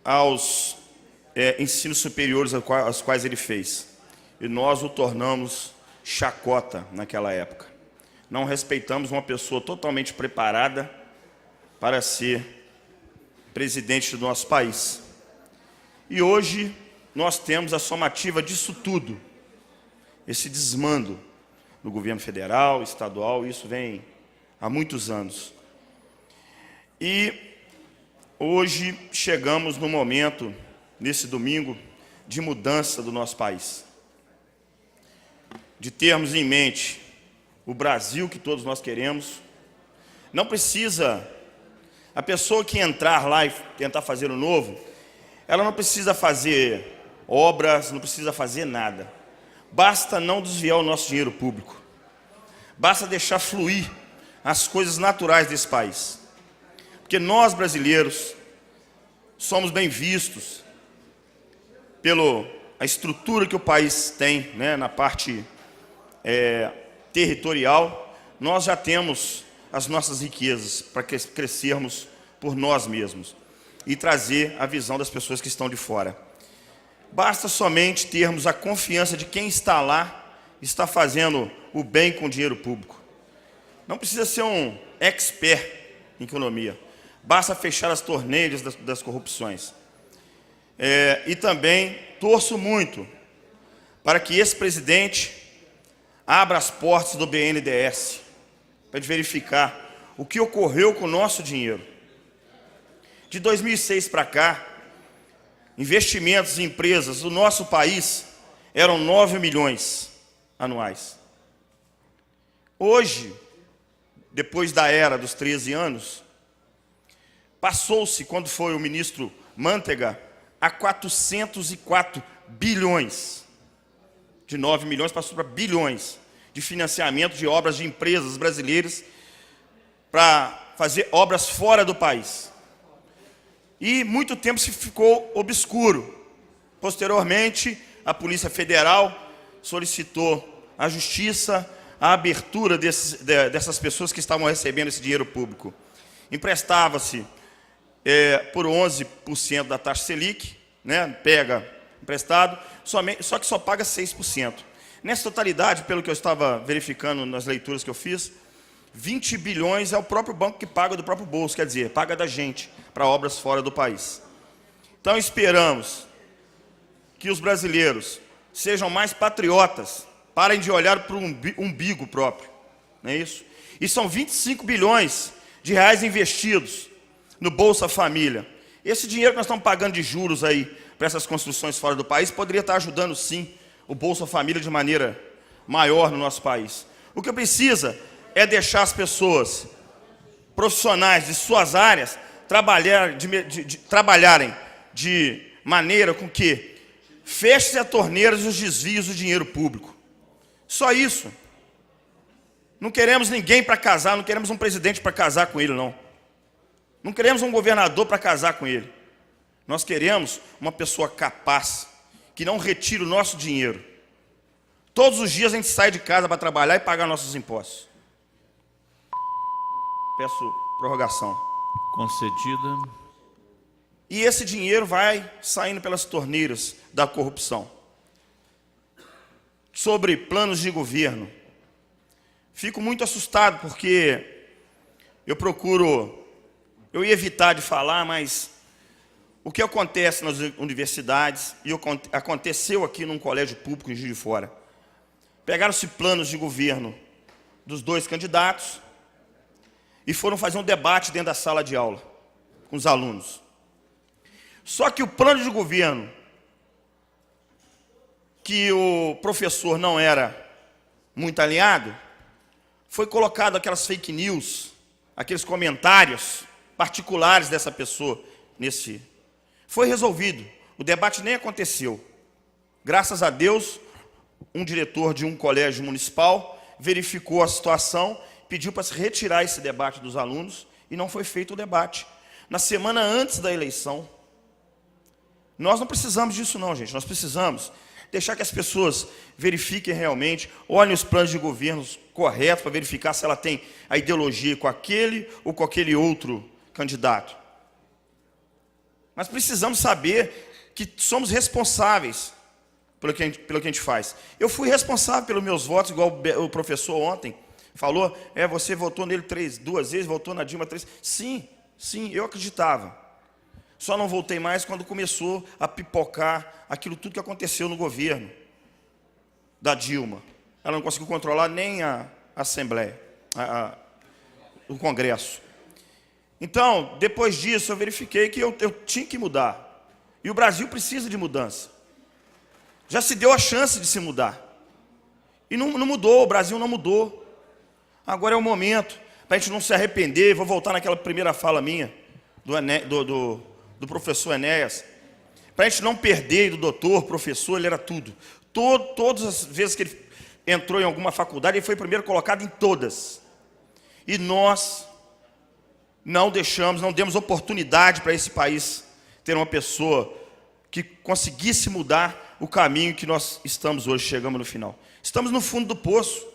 aos ensinos superiores aos quais ele fez. E nós o tornamos chacota naquela época. Não respeitamos uma pessoa totalmente preparada para ser presidente do nosso país. E hoje nós temos a somativa disso tudo, esse desmando do governo federal, estadual, isso vem há muitos anos. E hoje chegamos no momento, nesse domingo, de mudança do nosso país. De termos em mente o Brasil que todos nós queremos. Não precisa, a pessoa que entrar lá e tentar fazer o novo, ela não precisa fazer obras, não precisa fazer nada. Basta não desviar o nosso dinheiro público. Basta deixar fluir as coisas naturais desse país. Porque nós, brasileiros, somos bem vistos pela estrutura que o país tem, né, na parte territorial. Nós já temos as nossas riquezas para crescermos por nós mesmos e trazer a visão das pessoas que estão de fora. Basta somente termos a confiança de quem está lá, está fazendo o bem com o dinheiro público. Não precisa ser um expert em economia. Basta fechar as torneiras das corrupções. E também torço muito para que esse presidente abra as portas do BNDES para verificar o que ocorreu com o nosso dinheiro. De 2006 para cá, investimentos em empresas do nosso país eram 9 milhões. anuais. Hoje, depois da era dos 13 anos, passou-se, quando foi o ministro Mantega, a 404 bilhões. De 9 milhões passou para bilhões de financiamento de obras de empresas brasileiras para fazer obras fora do país. E muito tempo se ficou obscuro. Posteriormente, a Polícia Federal solicitou à Justiça a abertura dessas pessoas que estavam recebendo esse dinheiro público. Emprestava-se por 11% da taxa Selic, né, pega emprestado, só que só paga 6%. Nessa totalidade, pelo que eu estava verificando nas leituras que eu fiz, 20 bilhões é o próprio banco que paga do próprio bolso, quer dizer, paga da gente para obras fora do país. Então esperamos que os brasileiros sejam mais patriotas, parem de olhar para o umbigo próprio, não é isso? E são 25 bilhões de reais investidos no Bolsa Família. Esse dinheiro que nós estamos pagando de juros aí para essas construções fora do país poderia estar ajudando, sim, o Bolsa Família de maneira maior no nosso país. O que precisa é deixar as pessoas profissionais de suas áreas trabalharem de maneira com que feche-se a torneira dos desvios do dinheiro público. Só isso. Não queremos ninguém para casar, não queremos um presidente para casar com ele, não. Não queremos um governador para casar com ele. Nós queremos uma pessoa capaz, que não retire o nosso dinheiro. Todos os dias a gente sai de casa para trabalhar e pagar nossos impostos. Peço prorrogação. Concedida. E esse dinheiro vai saindo pelas torneiras da corrupção. Sobre planos de governo, fico muito assustado porque eu ia evitar de falar, mas o que acontece nas universidades, e aconteceu aqui num colégio público em Juiz de Fora, pegaram-se planos de governo dos dois candidatos e foram fazer um debate dentro da sala de aula com os alunos. Só que o plano de governo que o professor não era muito alinhado, foi colocado aquelas fake news, aqueles comentários particulares dessa pessoa nesse. Foi resolvido, o debate nem aconteceu. Graças a Deus, um diretor de um colégio municipal verificou a situação, pediu para se retirar esse debate dos alunos e não foi feito o debate. Na semana antes da eleição, nós não precisamos disso não, gente, nós precisamos deixar que as pessoas verifiquem realmente, olhem os planos de governo corretos para verificar se ela tem a ideologia com aquele ou com aquele outro candidato. Mas precisamos saber que somos responsáveis pelo que a gente faz. Eu fui responsável pelos meus votos, igual o professor ontem falou, você votou nele 2 vezes, votou na Dilma 3. Sim, eu acreditava. Só não voltei mais quando começou a pipocar aquilo tudo que aconteceu no governo da Dilma. Ela não conseguiu controlar nem a Assembleia, o Congresso. Então, depois disso, eu verifiquei que eu tinha que mudar. E o Brasil precisa de mudança. Já se deu a chance de se mudar. E não mudou, o Brasil não mudou. Agora é o momento, para a gente não se arrepender. Vou voltar naquela primeira fala minha, do professor Enéas, para a gente não perder do doutor, professor, ele era tudo. Todas as vezes que ele entrou em alguma faculdade, ele foi primeiro colocado em todas. E nós não demos oportunidade para esse país ter uma pessoa que conseguisse mudar o caminho que nós estamos hoje, chegamos no final. Estamos no fundo do poço.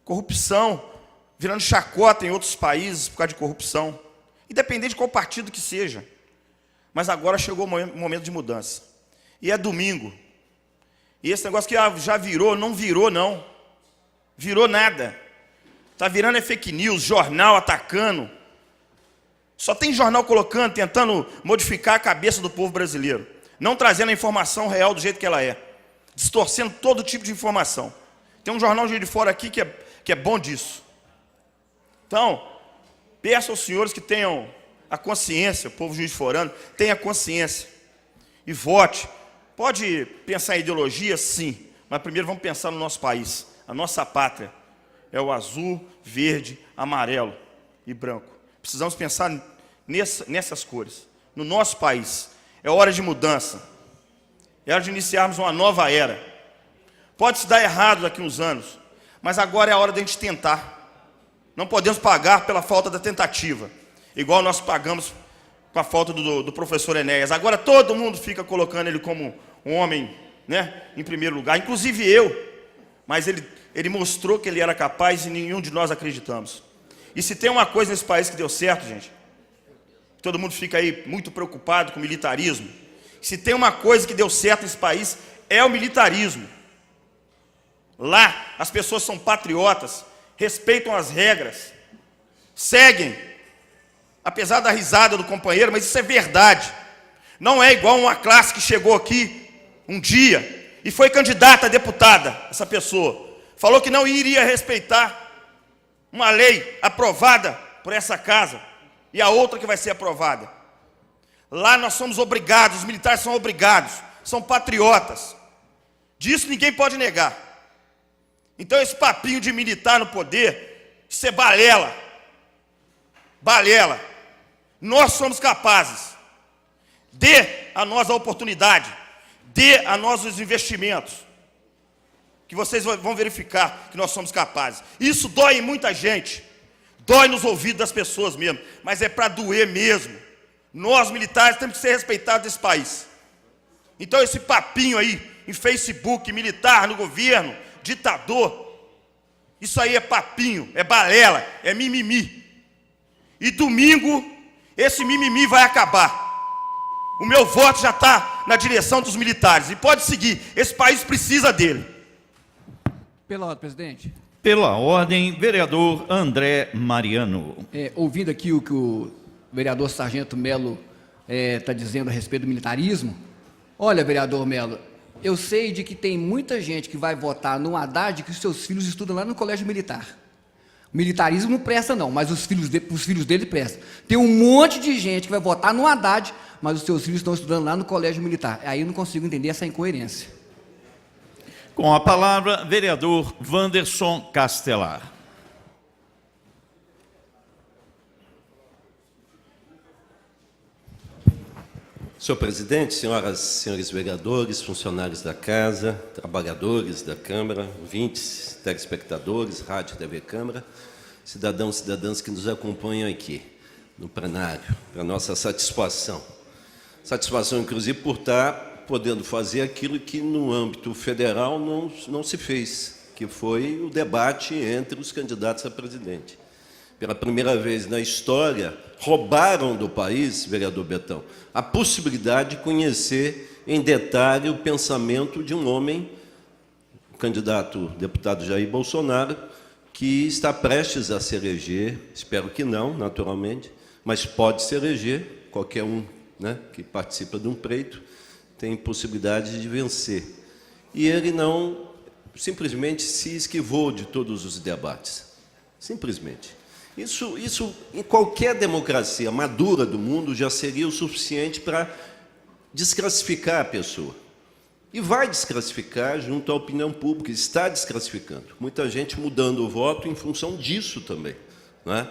Corrupção, virando chacota em outros países por causa de corrupção. Independente de qual partido que seja. Mas agora chegou o momento de mudança. E é domingo. E esse negócio que já virou, não virou não. Virou nada. Está virando fake news, jornal atacando. Só tem jornal colocando, tentando modificar a cabeça do povo brasileiro. Não trazendo a informação real do jeito que ela é. Distorcendo todo tipo de informação. Tem um jornal de Juiz de Fora aqui que é bom disso. Então, peço aos senhores que tenham a consciência, o povo juiz de forano, tenha consciência e vote. Pode pensar em ideologia? Sim. Mas primeiro vamos pensar no nosso país. A nossa pátria é o azul, verde, amarelo e branco. Precisamos pensar nessas cores. No nosso país. É hora de mudança. É hora de iniciarmos uma nova era. Pode se dar errado daqui a uns anos, mas agora é a hora de a gente tentar. Não podemos pagar pela falta da tentativa, igual nós pagamos com a falta do professor Enéas. Agora todo mundo fica colocando ele como um homem, né, em primeiro lugar, inclusive eu. Mas ele mostrou que ele era capaz e nenhum de nós acreditamos. E se tem uma coisa nesse país que deu certo, gente, todo mundo fica aí muito preocupado com o militarismo. Se tem uma coisa que deu certo nesse país, é o militarismo. Lá, as pessoas são patriotas, respeitam as regras, seguem, apesar da risada do companheiro, mas isso é verdade. Não é igual uma classe que chegou aqui um dia e foi candidata a deputada, essa pessoa. Falou que não iria respeitar uma lei aprovada por essa casa e a outra que vai ser aprovada. Lá nós somos obrigados, os militares são obrigados, são patriotas. Disso ninguém pode negar. Então esse papinho de militar no poder, isso é balela. Balela. Nós somos capazes. Dê a nós a oportunidade. Dê a nós os investimentos. Que vocês vão verificar que nós somos capazes. Isso dói em muita gente. Dói nos ouvidos das pessoas mesmo. Mas é para doer mesmo. Nós, militares, temos que ser respeitados nesse país. Então esse papinho aí, em Facebook, militar no governo, ditador, isso aí é papinho, é balela, é mimimi. E domingo, esse mimimi vai acabar. O meu voto já está na direção dos militares. E pode seguir, esse país precisa dele. Pela ordem, presidente. Pela ordem, vereador André Mariano. Ouvindo aqui o que o vereador Sargento Melo está dizendo a respeito do militarismo, olha, vereador Melo, eu sei de que tem muita gente que vai votar no Haddad que os seus filhos estudam lá no colégio militar. O militarismo não presta não, mas os filhos dele prestam. Tem um monte de gente que vai votar no Haddad, mas os seus filhos estão estudando lá no colégio militar. Aí eu não consigo entender essa incoerência. Com a palavra, vereador Wanderson Castelar. Senhor presidente, senhoras e senhores vereadores, funcionários da Casa, trabalhadores da Câmara, ouvintes, telespectadores, rádio e TV Câmara, cidadãos e cidadãs que nos acompanham aqui no plenário, para nossa satisfação. Satisfação, inclusive, por estar podendo fazer aquilo que no âmbito federal não se fez, que foi o debate entre os candidatos a presidente. Pela primeira vez na história, roubaram do país, vereador Betão, a possibilidade de conhecer em detalhe o pensamento de um homem, o candidato deputado Jair Bolsonaro, que está prestes a se eleger, espero que não, naturalmente, mas pode se eleger, qualquer um, né, que participa de um pleito, tem possibilidade de vencer. E ele não, simplesmente se esquivou de todos os debates, simplesmente. Isso, em qualquer democracia madura do mundo, já seria o suficiente para desclassificar a pessoa. E vai desclassificar junto à opinião pública, está desclassificando. Muita gente mudando o voto em função disso também, não é?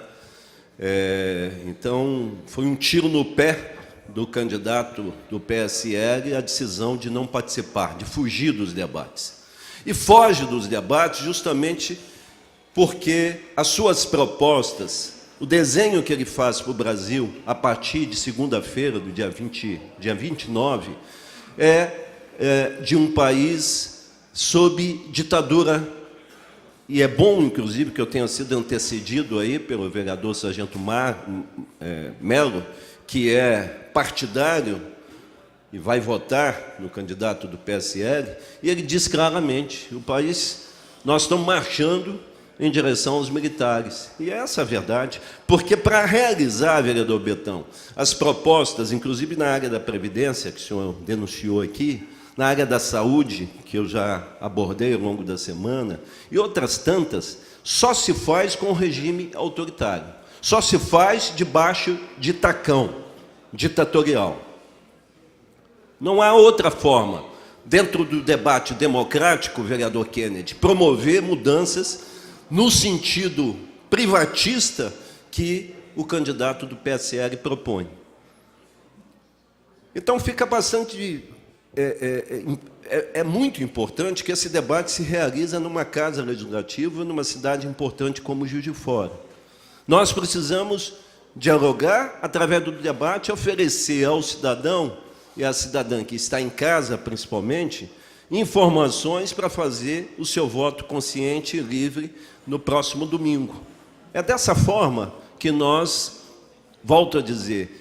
Então, foi um tiro no pé do candidato do PSL a decisão de não participar, de fugir dos debates. E foge dos debates justamente porque as suas propostas, o desenho que ele faz para o Brasil, a partir de segunda-feira, do dia 29, é de um país sob ditadura, e é bom, inclusive, que eu tenha sido antecedido aí pelo vereador Sargento Melo, que é partidário e vai votar no candidato do PSL, e ele diz claramente, o país, nós estamos marchando em direção aos militares. E é essa a verdade, porque para realizar, vereador Betão, as propostas, inclusive na área da Previdência, que o senhor denunciou aqui, na área da saúde, que eu já abordei ao longo da semana, e outras tantas, só se faz com o regime autoritário. Só se faz debaixo de tacão ditatorial. Não há outra forma, dentro do debate democrático, vereador Kennedy, promover mudanças no sentido privatista que o candidato do PSL propõe. Então, fica bastante... É muito importante que esse debate se realize numa casa legislativa, numa cidade importante como Juiz de Fora. Nós precisamos dialogar, através do debate, oferecer ao cidadão e à cidadã que está em casa, principalmente, informações para fazer o seu voto consciente e livre no próximo domingo. É dessa forma que nós, volto a dizer,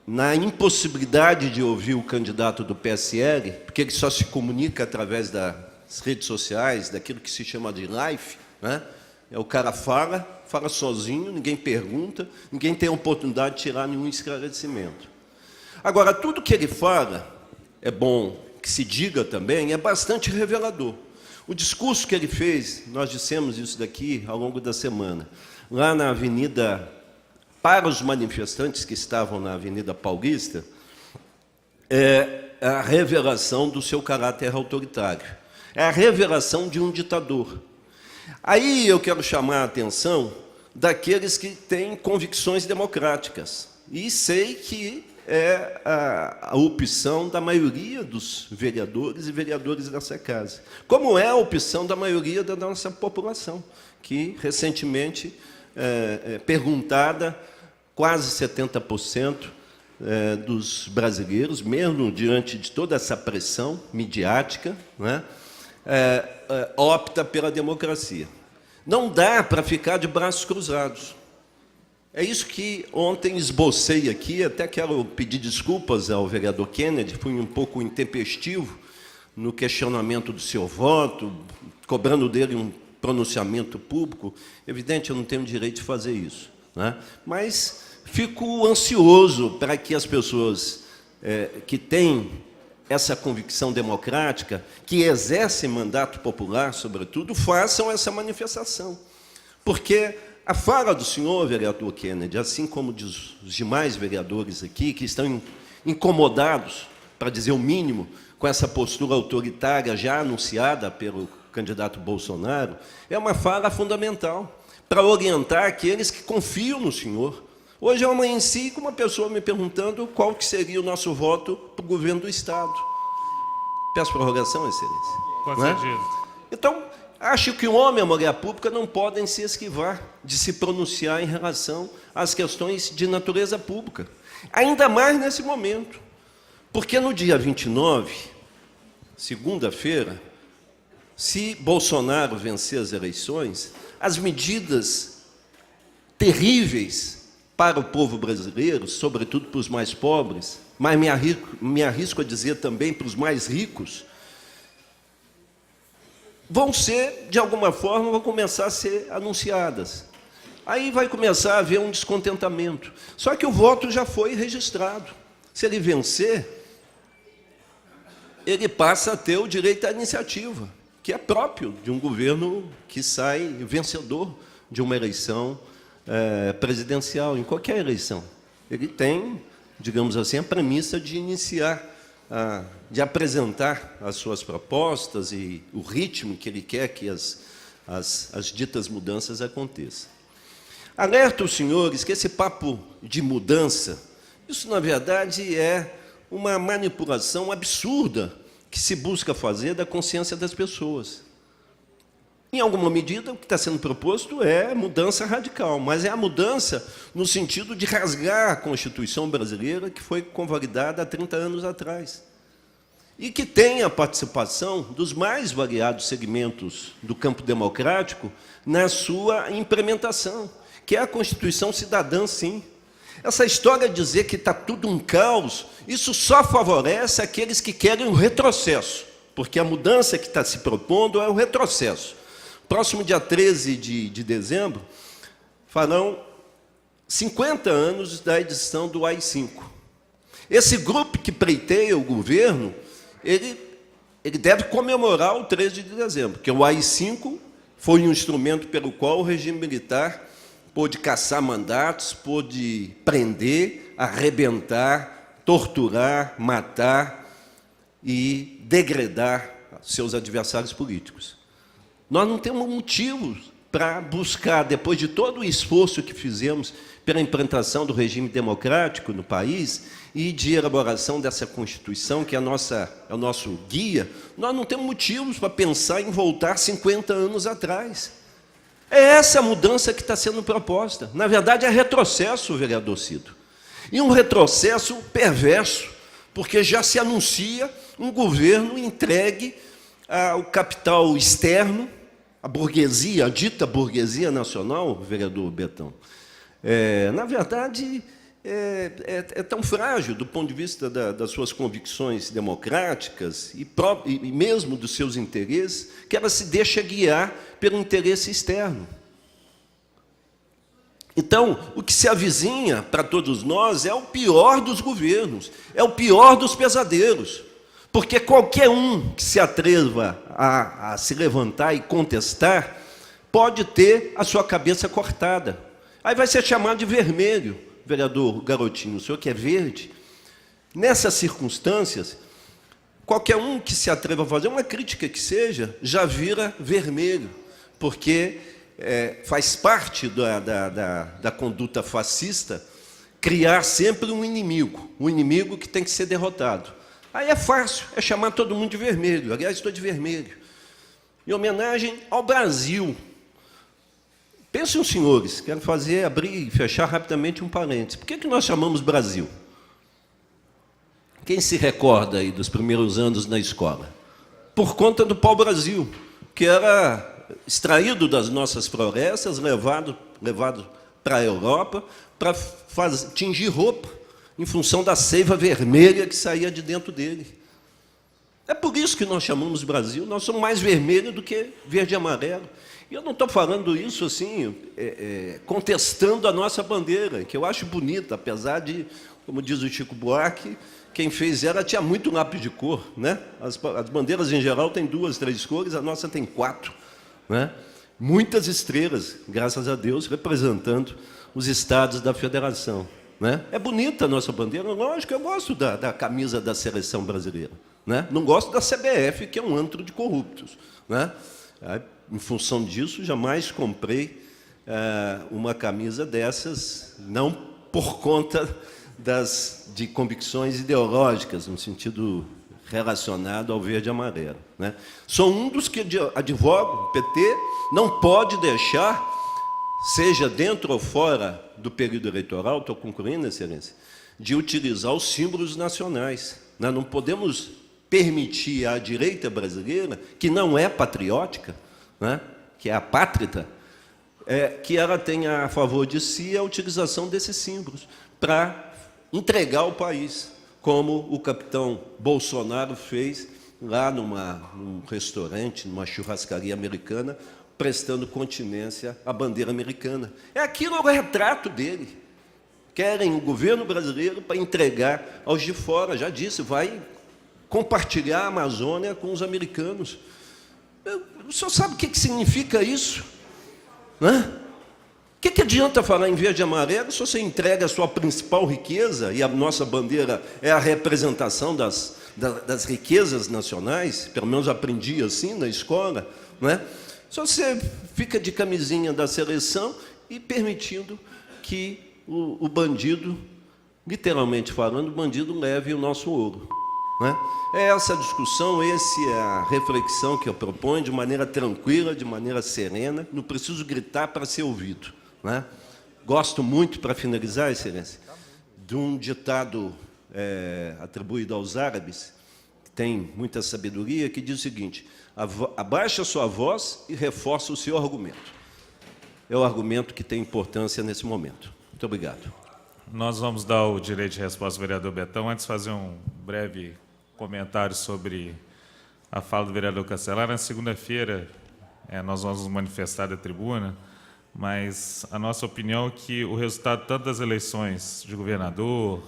na impossibilidade de ouvir o candidato do PSL, porque ele só se comunica através das redes sociais, daquilo que se chama de live, né? O cara fala sozinho, ninguém pergunta, ninguém tem a oportunidade de tirar nenhum esclarecimento. Agora, tudo que ele fala, é bom que se diga também, é bastante revelador. O discurso que ele fez, nós dissemos isso daqui ao longo da semana, lá na Avenida, para os manifestantes que estavam na Avenida Paulista, é a revelação do seu caráter autoritário. É a revelação de um ditador. Aí eu quero chamar a atenção daqueles que têm convicções democráticas. E sei que é a opção da maioria dos vereadores e vereadoras dessa casa. Como é a opção da maioria da nossa população, que recentemente, perguntada, quase 70% dos brasileiros, mesmo diante de toda essa pressão midiática, né, opta pela democracia. Não dá para ficar de braços cruzados. É isso que ontem esbocei aqui, até quero pedir desculpas ao vereador Kennedy, fui um pouco intempestivo no questionamento do seu voto, cobrando dele um pronunciamento público. Evidente, eu não tenho direito de fazer isso, né? Mas fico ansioso para que as pessoas que têm essa convicção democrática, que exercem mandato popular, sobretudo, façam essa manifestação. Porque a fala do senhor vereador Kennedy, assim como dos demais vereadores aqui, que estão incomodados, para dizer o mínimo, com essa postura autoritária já anunciada pelo candidato Bolsonaro, é uma fala fundamental para orientar aqueles que confiam no senhor. Hoje eu amanheci com uma pessoa me perguntando qual que seria o nosso voto para o governo do Estado. Peço prorrogação, excelência. Concedido. Então, acho que o homem e a mulher pública não podem se esquivar de se pronunciar em relação às questões de natureza pública. Ainda mais nesse momento. Porque no dia 29, segunda-feira, se Bolsonaro vencer as eleições, as medidas terríveis para o povo brasileiro, sobretudo para os mais pobres, mas me arrisco a dizer também para os mais ricos, vão ser, de alguma forma, vão começar a ser anunciadas. Aí vai começar a haver um descontentamento. Só que o voto já foi registrado. Se ele vencer, ele passa a ter o direito à iniciativa, que é próprio de um governo que sai vencedor de uma eleição presidencial, em qualquer eleição. Ele tem, digamos assim, a premissa de iniciar, de apresentar as suas propostas e o ritmo que ele quer que as ditas mudanças aconteçam. Alerto os senhores que esse papo de mudança, isso, na verdade, é uma manipulação absurda que se busca fazer da consciência das pessoas. Em alguma medida, o que está sendo proposto é mudança radical, mas é a mudança no sentido de rasgar a Constituição brasileira, que foi convalidada há 30 anos atrás, e que tem a participação dos mais variados segmentos do campo democrático na sua implementação, que é a Constituição cidadã, sim. Essa história de dizer que está tudo um caos, isso só favorece aqueles que querem o retrocesso, porque a mudança que está se propondo é o retrocesso. Próximo dia 13 de dezembro, farão 50 anos da edição do AI-5. Esse grupo que pleiteia o governo, ele deve comemorar o 13 de dezembro, porque o AI-5 foi um instrumento pelo qual o regime militar pôde caçar mandatos, pôde prender, arrebentar, torturar, matar e degradar seus adversários políticos. Nós não temos motivos para buscar, depois de todo o esforço que fizemos pela implantação do regime democrático no país e de elaboração dessa Constituição, que é o nosso guia, nós não temos motivos para pensar em voltar 50 anos atrás. É essa a mudança que está sendo proposta. Na verdade, é retrocesso, vereador Cido. E um retrocesso perverso, porque já se anuncia um governo entregue ao capital externo, a burguesia, a dita burguesia nacional, vereador Betão. Na verdade, é tão frágil do ponto de vista das suas convicções democráticas e mesmo dos seus interesses, que ela se deixa guiar pelo interesse externo. Então, o que se avizinha para todos nós é o pior dos governos, é o pior dos pesadelos, porque qualquer um que se atreva a se levantar e contestar pode ter a sua cabeça cortada. Aí vai ser chamado de vermelho, vereador Garotinho, o senhor que é verde. Nessas circunstâncias, qualquer um que se atreva a fazer uma crítica que seja, já vira vermelho, porque faz parte da conduta fascista criar sempre um inimigo que tem que ser derrotado. Aí é fácil, é chamar todo mundo de vermelho. Aliás, estou de vermelho. Em homenagem ao Brasil. Pensem os senhores, quero abrir e fechar rapidamente um parênteses. Por que nós chamamos Brasil? Quem se recorda aí dos primeiros anos na escola? Por conta do pau-brasil, que era extraído das nossas florestas, levado para a Europa, para tingir roupa, em função da seiva vermelha que saía de dentro dele. É por isso que nós chamamos Brasil, nós somos mais vermelhos do que verde e amarelo. E eu não estou falando isso assim, contestando a nossa bandeira, que eu acho bonita, apesar de, como diz o Chico Buarque, quem fez ela tinha muito lápis de cor, né? As bandeiras, em geral, têm 2, 3 cores, a nossa tem 4. Né? Muitas estrelas, graças a Deus, representando os estados da federação. Né? É bonita a nossa bandeira, lógico, eu gosto da camisa da seleção brasileira. Né? Não gosto da CBF, que é um antro de corruptos. Né? Em função disso, jamais comprei uma camisa dessas, não por conta de convicções ideológicas, no sentido relacionado ao verde e amarelo. Né? Sou um dos que advogo, o PT não pode deixar, seja dentro ou fora do período eleitoral, estou concluindo, Excelência, de utilizar os símbolos nacionais. Nós não podemos permitir à direita brasileira, que não é patriótica, né, que é apátrida, que ela tenha a favor de si a utilização desses símbolos para entregar o país, como o capitão Bolsonaro fez lá num restaurante, numa churrascaria americana, prestando continência à bandeira americana. Aquilo é o retrato dele. Querem o governo brasileiro para entregar aos de fora, já disse, vai compartilhar a Amazônia com os americanos. O senhor sabe o que significa isso? Né? O que adianta falar em verde e amarelo se você entrega a sua principal riqueza, e a nossa bandeira é a representação das riquezas nacionais, pelo menos aprendi assim na escola, né? Se você fica de camisinha da seleção e permitindo que o bandido, literalmente falando, o bandido leve o nosso ouro. Né? É essa a discussão, essa é a reflexão que eu proponho, de maneira tranquila, de maneira serena, não preciso gritar para ser ouvido. Né? Gosto muito, para finalizar, Excelência, de um ditado atribuído aos árabes, que tem muita sabedoria, que diz o seguinte: abaixa a sua voz e reforça o seu argumento. É o argumento que tem importância nesse momento. Muito obrigado. Nós vamos dar o direito de resposta ao vereador Betão. Antes, fazer um breve comentário sobre a fala do vereador Castelar. Na segunda-feira, nós vamos nos manifestar da tribuna, mas a nossa opinião é que o resultado tanto das eleições de governador,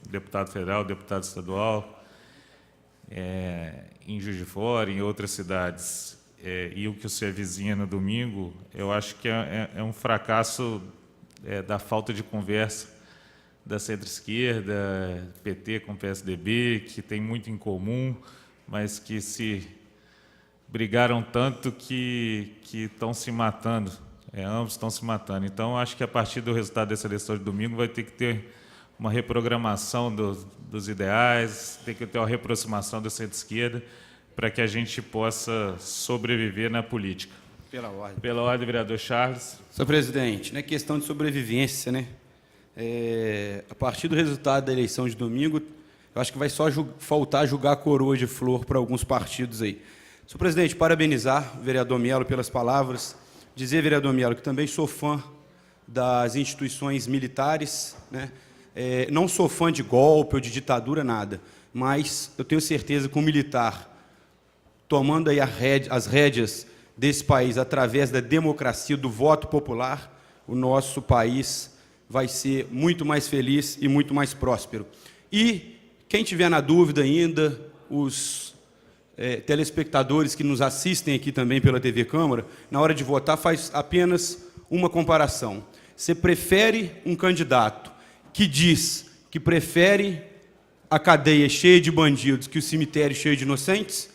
deputado federal, deputado estadual, em Juiz de Fora, em outras cidades, e o que se avizinha no domingo, eu acho que é um fracasso da falta de conversa da centro-esquerda, PT com PSDB, que tem muito em comum, mas que se brigaram tanto que estão se matando. Ambos estão se matando. Então, acho que a partir do resultado dessa eleição de domingo vai ter que ter uma reprogramação dos ideais, tem que ter uma reaproximação da centro-esquerda para que a gente possa sobreviver na política. Pela ordem. Pela ordem, vereador Charles. Senhor presidente, não é questão de sobrevivência, né? A partir do resultado da eleição de domingo, eu acho que vai só faltar julgar a coroa de flor para alguns partidos aí. Senhor presidente, parabenizar o vereador Melo pelas palavras, dizer, vereador Melo, que também sou fã das instituições militares, né? Não sou fã de golpe ou de ditadura, nada, mas eu tenho certeza que um militar, tomando aí as rédeas desse país através da democracia, do voto popular, o nosso país vai ser muito mais feliz e muito mais próspero. E quem tiver na dúvida ainda, os telespectadores que nos assistem aqui também pela TV Câmara, na hora de votar, faz apenas uma comparação. Você prefere um candidato que diz que prefere a cadeia cheia de bandidos que o cemitério cheio de inocentes?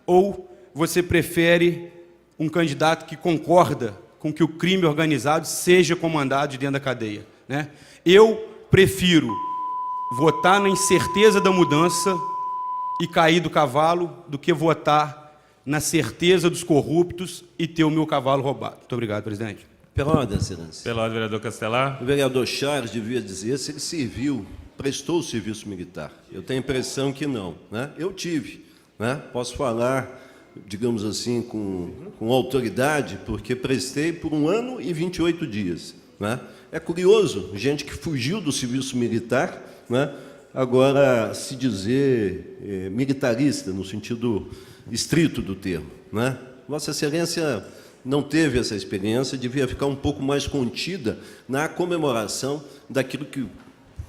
Ou você prefere um candidato que concorda com que o crime organizado seja comandado de dentro da cadeia, né? Eu prefiro votar na incerteza da mudança e cair do cavalo do que votar na certeza dos corruptos e ter o meu cavalo roubado. Muito obrigado, presidente. Pela ordem, excelência. Pela ordem, vereador Castelar. O vereador Charles devia dizer se ele prestou o serviço militar. Eu tenho a impressão que não, né? Eu tive, né? Posso falar, digamos assim, com autoridade, porque prestei por 1 ano e 28 dias, né? É curioso, gente que fugiu do serviço militar, né? Agora se dizer militarista, no sentido estrito do termo, né? Vossa Excelência não teve essa experiência, devia ficar um pouco mais contida na comemoração daquilo que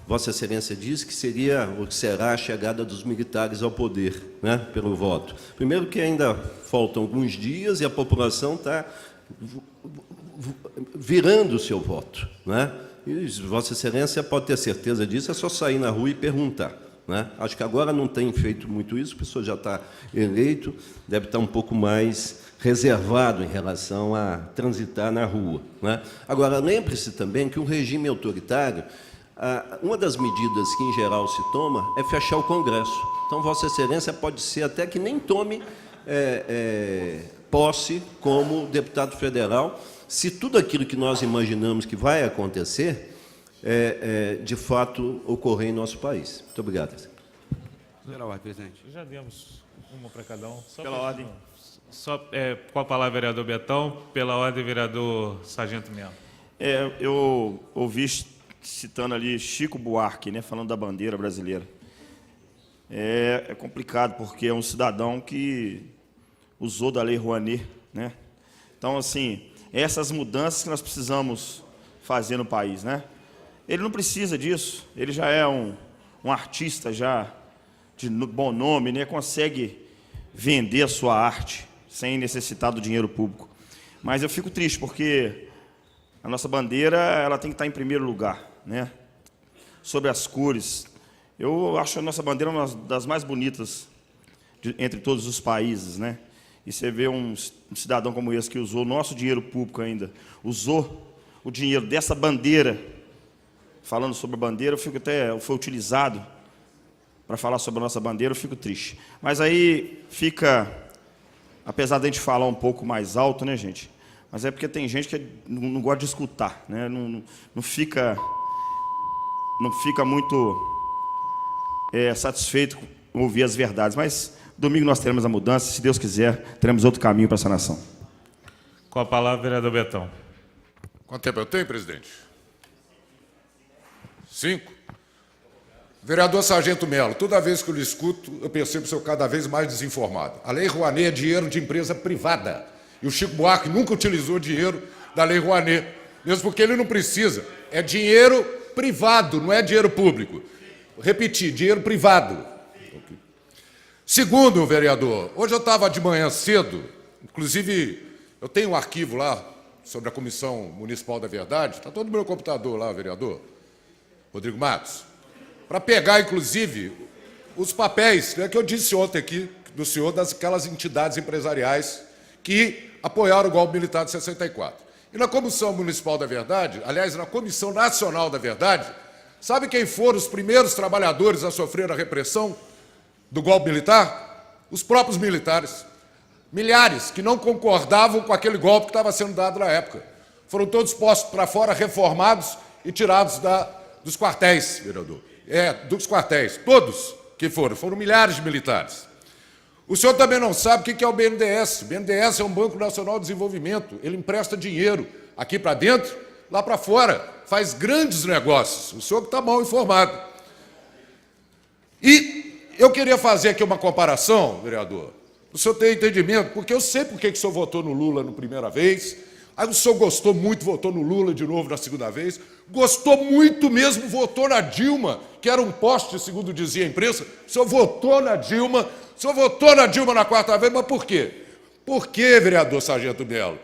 Vossa Excelência disse que seria ou que será a chegada dos militares ao poder, né, pelo voto. Primeiro que ainda faltam alguns dias e a população está virando o seu voto, né? E Vossa Excelência pode ter certeza disso, é só sair na rua e perguntar, né? Acho que agora não tem feito muito isso, a pessoa já está eleito, deve estar um pouco mais reservado em relação a transitar na rua, né? Agora, lembre-se também que um regime autoritário, uma das medidas que, em geral, se toma é fechar o Congresso. Então, Vossa Excelência pode ser até que nem tome posse como deputado federal, se tudo aquilo que nós imaginamos que vai acontecer, de fato, ocorrer em nosso país. Muito obrigado. Pela ordem, presidente. Já demos uma para cada um. Só Pela ordem. Com a palavra, vereador Betão. Pela ordem, vereador Sargento Melo. Eu ouvi citando ali Chico Buarque, né, falando da bandeira brasileira. É complicado, porque é um cidadão que usou da Lei Rouanet, né? Então, assim, essas mudanças que nós precisamos fazer no país, né? Ele não precisa disso, ele já é um artista já de bom nome, né? Consegue vender a sua arte sem necessitar do dinheiro público. Mas eu fico triste, porque a nossa bandeira ela tem que estar em primeiro lugar, né? Sobre as cores. Eu acho a nossa bandeira uma das mais bonitas entre todos os países, né? E você vê um cidadão como esse que usou o nosso dinheiro público ainda, usou o dinheiro dessa bandeira, falando sobre a bandeira, foi utilizado para falar sobre a nossa bandeira, eu fico triste. Mas aí fica, apesar de a gente falar um pouco mais alto, né, gente? Mas é porque tem gente que não gosta de escutar, né? Não fica muito satisfeito com ouvir as verdades. Mas domingo nós teremos a mudança, se Deus quiser, teremos outro caminho para essa nação. Com a palavra, vereador Betão. Quanto tempo eu tenho, presidente? 5. Vereador Sargento Melo, toda vez que eu lhe escuto, eu percebo que sou cada vez mais desinformado. A Lei Rouanet é dinheiro de empresa privada. E o Chico Buarque nunca utilizou dinheiro da Lei Rouanet, mesmo porque ele não precisa. É dinheiro privado, não é dinheiro público. Vou repetir, dinheiro privado. Segundo, vereador, hoje eu estava de manhã cedo, inclusive eu tenho um arquivo lá sobre a Comissão Municipal da Verdade, está todo no meu computador lá, vereador. Rodrigo Matos, para pegar, inclusive, os papéis, né, que eu disse ontem aqui, do senhor, daquelas entidades empresariais que apoiaram o golpe militar de 64. E na Comissão Municipal da Verdade, aliás, na Comissão Nacional da Verdade, sabe quem foram os primeiros trabalhadores a sofrer a repressão do golpe militar? Os próprios militares. Milhares que não concordavam com aquele golpe que estava sendo dado na época. Foram todos postos para fora, reformados e tirados dos quartéis, vereador. Dos quartéis. Todos que foram. Foram milhares de militares. O senhor também não sabe o que é o BNDES. O BNDES é um Banco Nacional de Desenvolvimento. Ele empresta dinheiro aqui para dentro, lá para fora. Faz grandes negócios. O senhor que está mal informado. E eu queria fazer aqui uma comparação, vereador. O senhor tem entendimento, porque eu sei por que o senhor votou no Lula na primeira vez. Aí o senhor gostou muito, votou no Lula de novo na segunda vez. Gostou muito mesmo, votou na Dilma, que era um poste, segundo dizia a imprensa. O senhor votou na Dilma. O senhor votou na Dilma na quarta vez, mas por quê? Por quê, vereador Sargento Melo?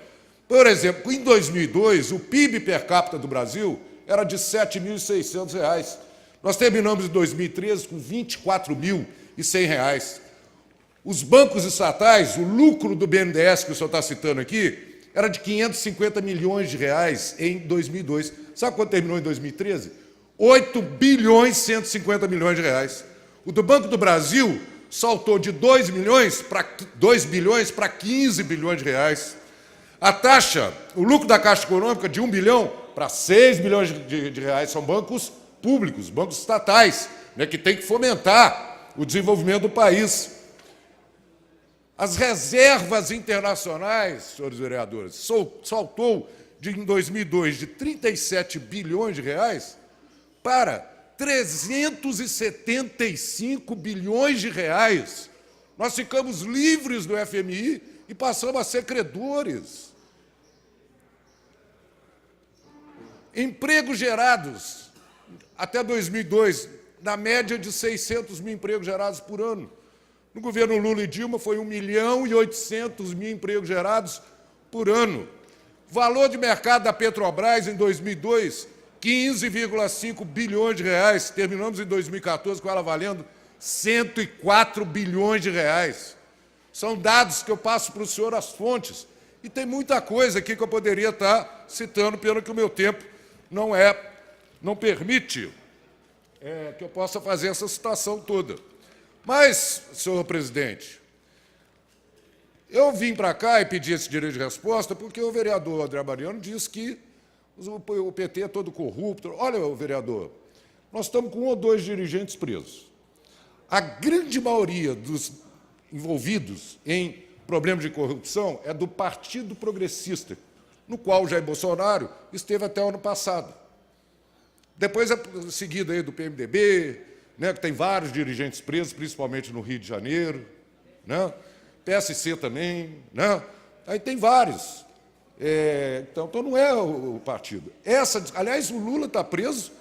Por exemplo, em 2002, o PIB per capita do Brasil era de R$ 7.600. Nós terminamos em 2013 com R$ 24.100. Os bancos estatais, o lucro do BNDES que o senhor está citando aqui, era de 550 milhões de reais em 2002. Sabe quanto terminou em 2013? 8 bilhões 150 milhões de reais. O do Banco do Brasil saltou de 2 bilhões para 15 bilhões de reais. A taxa, o lucro da Caixa Econômica de 1 bilhão para 6 bilhões de reais. São bancos públicos, bancos estatais, né, que tem que fomentar o desenvolvimento do país. As reservas internacionais, senhores vereadores, saltou em 2002 de 37 bilhões de reais para 375 bilhões de reais. Nós ficamos livres do FMI e passamos a ser credores. Empregos gerados, até 2002, na média de 600 mil empregos gerados por ano. No governo Lula e Dilma foi 1.800.000 empregos gerados por ano. Valor de mercado da Petrobras em 2002, 15,5 bilhões de reais. Terminamos em 2014 com ela valendo 104 bilhões de reais. São dados que eu passo para o senhor as fontes. E tem muita coisa aqui que eu poderia estar citando, pelo que o meu tempo não permite que eu possa fazer essa citação toda. Mas, senhor presidente, eu vim para cá e pedi esse direito de resposta porque o vereador André Mariano disse que o PT é todo corrupto. Olha, vereador, nós estamos com 1 ou 2 dirigentes presos. A grande maioria dos envolvidos em problemas de corrupção é do Partido Progressista, no qual o Jair Bolsonaro esteve até o ano passado. Depois é seguido aí do PMDB, né, que tem vários dirigentes presos, principalmente no Rio de Janeiro, né? PSC também, né? Aí tem vários. Então não é o partido. Aliás, o Lula está preso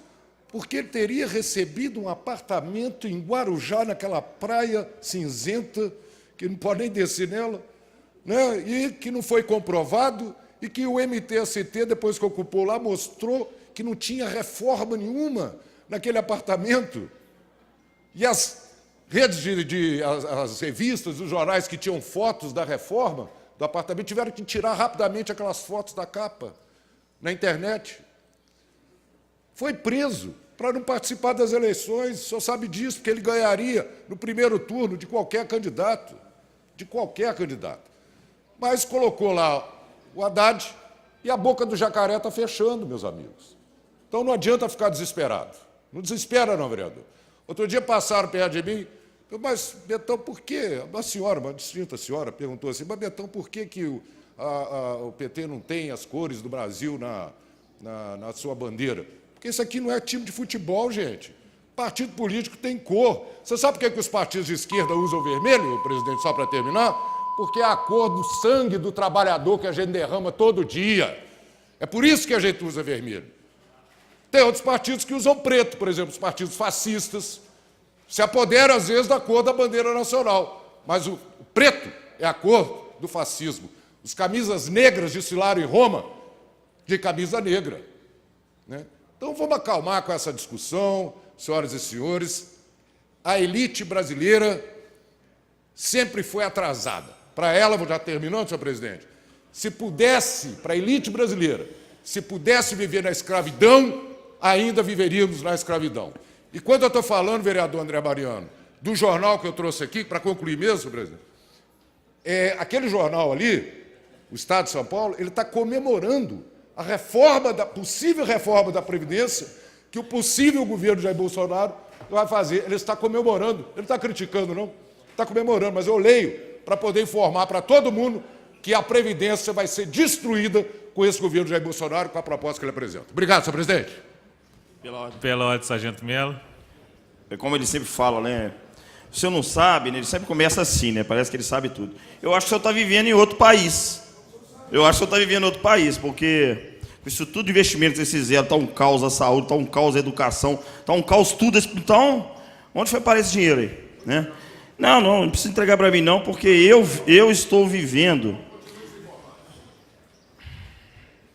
porque ele teria recebido um apartamento em Guarujá, naquela praia cinzenta, que não pode nem descer nela, né? E que não foi comprovado, e que o MTST, depois que ocupou lá, mostrou que não tinha reforma nenhuma naquele apartamento. E as redes as revistas, os jornais que tinham fotos da reforma do apartamento tiveram que tirar rapidamente aquelas fotos da capa na internet. Foi preso para não participar das eleições, o senhor sabe disso, porque ele ganharia no primeiro turno de qualquer candidato. De qualquer candidato. Mas colocou lá o Haddad e a boca do jacaré está fechando, meus amigos. Então não adianta ficar desesperado. Não desespera não, vereador. Outro dia passaram perto de mim, mas, Betão, por quê? Uma senhora, uma distinta senhora, perguntou assim, mas, Betão, por que o PT não tem as cores do Brasil na sua bandeira? Porque isso aqui não é time de futebol, gente. Partido político tem cor. Você sabe por que os partidos de esquerda usam vermelho, presidente, só para terminar? Porque é a cor do sangue do trabalhador que a gente derrama todo dia. É por isso que a gente usa vermelho. Tem outros partidos que usam preto, por exemplo, os partidos fascistas, se apoderam, às vezes, da cor da bandeira nacional. Mas o preto é a cor do fascismo. Os camisas negras desfilaram em Roma de camisa negra, né? Então vamos acalmar com essa discussão, senhoras e senhores. A elite brasileira sempre foi atrasada. Para ela, vou já terminando, senhor presidente, se pudesse, para a elite brasileira, se pudesse viver na escravidão, ainda viveríamos na escravidão. E quando eu estou falando, vereador André Mariano, do jornal que eu trouxe aqui, para concluir mesmo, senhor presidente, aquele jornal ali, o Estado de São Paulo, ele está comemorando a possível reforma da Previdência que o possível governo Jair Bolsonaro vai fazer. Ele está comemorando, ele não está criticando, não, está comemorando, mas eu leio para poder informar para todo mundo que a Previdência vai ser destruída com esse governo Jair Bolsonaro, com a proposta que ele apresenta. Obrigado, senhor presidente. Pela ordem, sargento Melo. É como ele sempre fala, né? O senhor não sabe, né? Ele sempre começa assim, né? Parece que ele sabe tudo. Eu acho que o senhor está vivendo em outro país. Eu acho que o senhor está vivendo em outro país, porque com isso tudo de investimento que vocês fizeram, está um caos a saúde, está um caos a educação, está um caos tudo. Então, onde foi parar esse dinheiro aí? Né? Não precisa entregar para mim não, porque eu estou vivendo.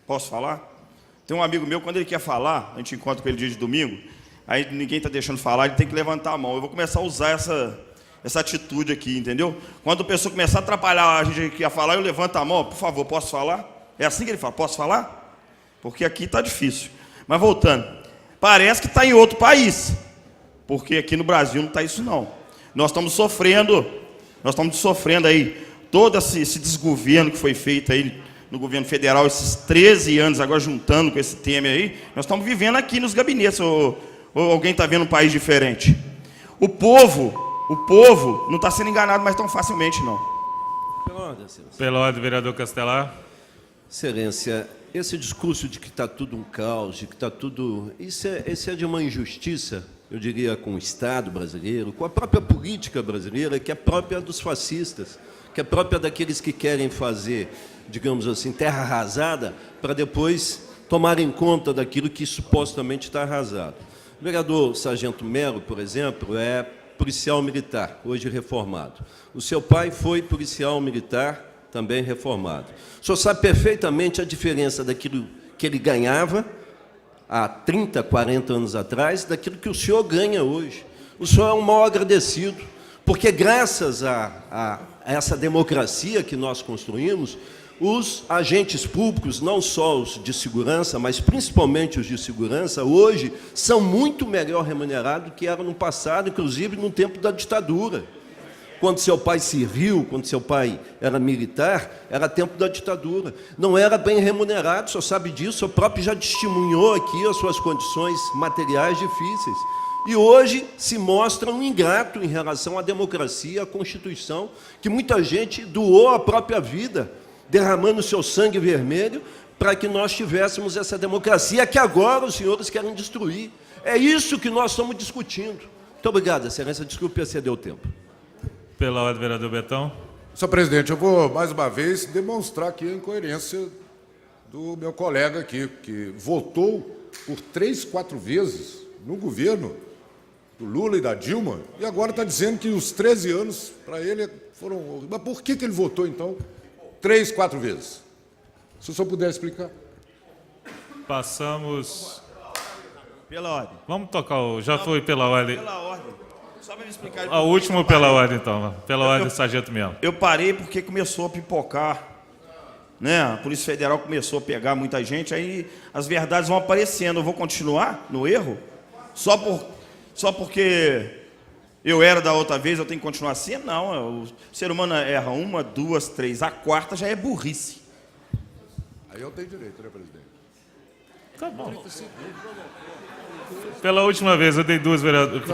Posso falar? Tem um amigo meu, quando ele quer falar, a gente encontra com ele dia de domingo, aí ninguém está deixando falar, ele tem que levantar a mão. Eu vou começar a usar essa atitude aqui, entendeu? Quando a pessoa começar a atrapalhar a gente que ia falar, eu levanto a mão, por favor, posso falar? É assim que ele fala, posso falar? Porque aqui está difícil. Mas voltando, parece que está em outro país, porque aqui no Brasil não está isso não. Nós estamos sofrendo aí todo esse desgoverno que foi feito aí no governo federal, esses 13 anos, agora juntando com esse tema aí, nós estamos vivendo aqui nos gabinetes, ou alguém está vendo um país diferente? O povo não está sendo enganado mais tão facilmente, não. Pela ordem, vereador Castelar. Excelência, esse discurso de que está tudo um caos, de que está tudo... Isso é de uma injustiça, eu diria, com o Estado brasileiro, com a própria política brasileira, que é própria dos fascistas, que é própria daqueles que querem fazer, digamos assim, terra arrasada, para depois tomarem conta daquilo que supostamente está arrasado. O vereador Sargento Melo, por exemplo, é policial militar, hoje reformado. O seu pai foi policial militar, também reformado. O senhor sabe perfeitamente a diferença daquilo que ele ganhava há 30, 40 anos atrás, daquilo que o senhor ganha hoje. O senhor é um mal agradecido, porque graças a essa democracia que nós construímos, os agentes públicos, não só os de segurança, mas principalmente os de segurança, hoje são muito melhor remunerados do que eram no passado, inclusive no tempo da ditadura. Quando seu pai serviu, quando seu pai era militar, era tempo da ditadura. Não era bem remunerado, o senhor sabe disso, o senhor próprio já testemunhou aqui as suas condições materiais difíceis. E hoje se mostra um ingrato em relação à democracia, à Constituição, que muita gente doou a própria vida, derramando seu sangue vermelho, para que nós tivéssemos essa democracia que agora os senhores querem destruir. É isso que nós estamos discutindo. Muito obrigado, excelência. Desculpe exceder o tempo. Pela ordem, vereador Betão. Senhor presidente, eu vou, mais uma vez, demonstrar aqui a incoerência do meu colega aqui, que votou por 3, 4 vezes no governo do Lula e da Dilma, e agora está dizendo que os 13 anos, para ele, foram... Mas por que ele votou, então, 3, 4 vezes? Se o senhor puder explicar. Passamos... Pela ordem. Vamos tocar o... Já foi pela ordem. Pela ordem. Só para me explicar. O último pela ordem, então. Pela ordem, sargento Melo. Eu parei porque começou a pipocar, né? A Polícia Federal começou a pegar muita gente, aí as verdades vão aparecendo. Eu vou continuar no erro? Só porque eu era da outra vez, eu tenho que continuar assim? Não, o ser humano erra 1, 2, 3, a quarta já é burrice. Aí eu tenho direito, né, presidente? Tá bom. Pela última vez, eu dei 2 vereadores.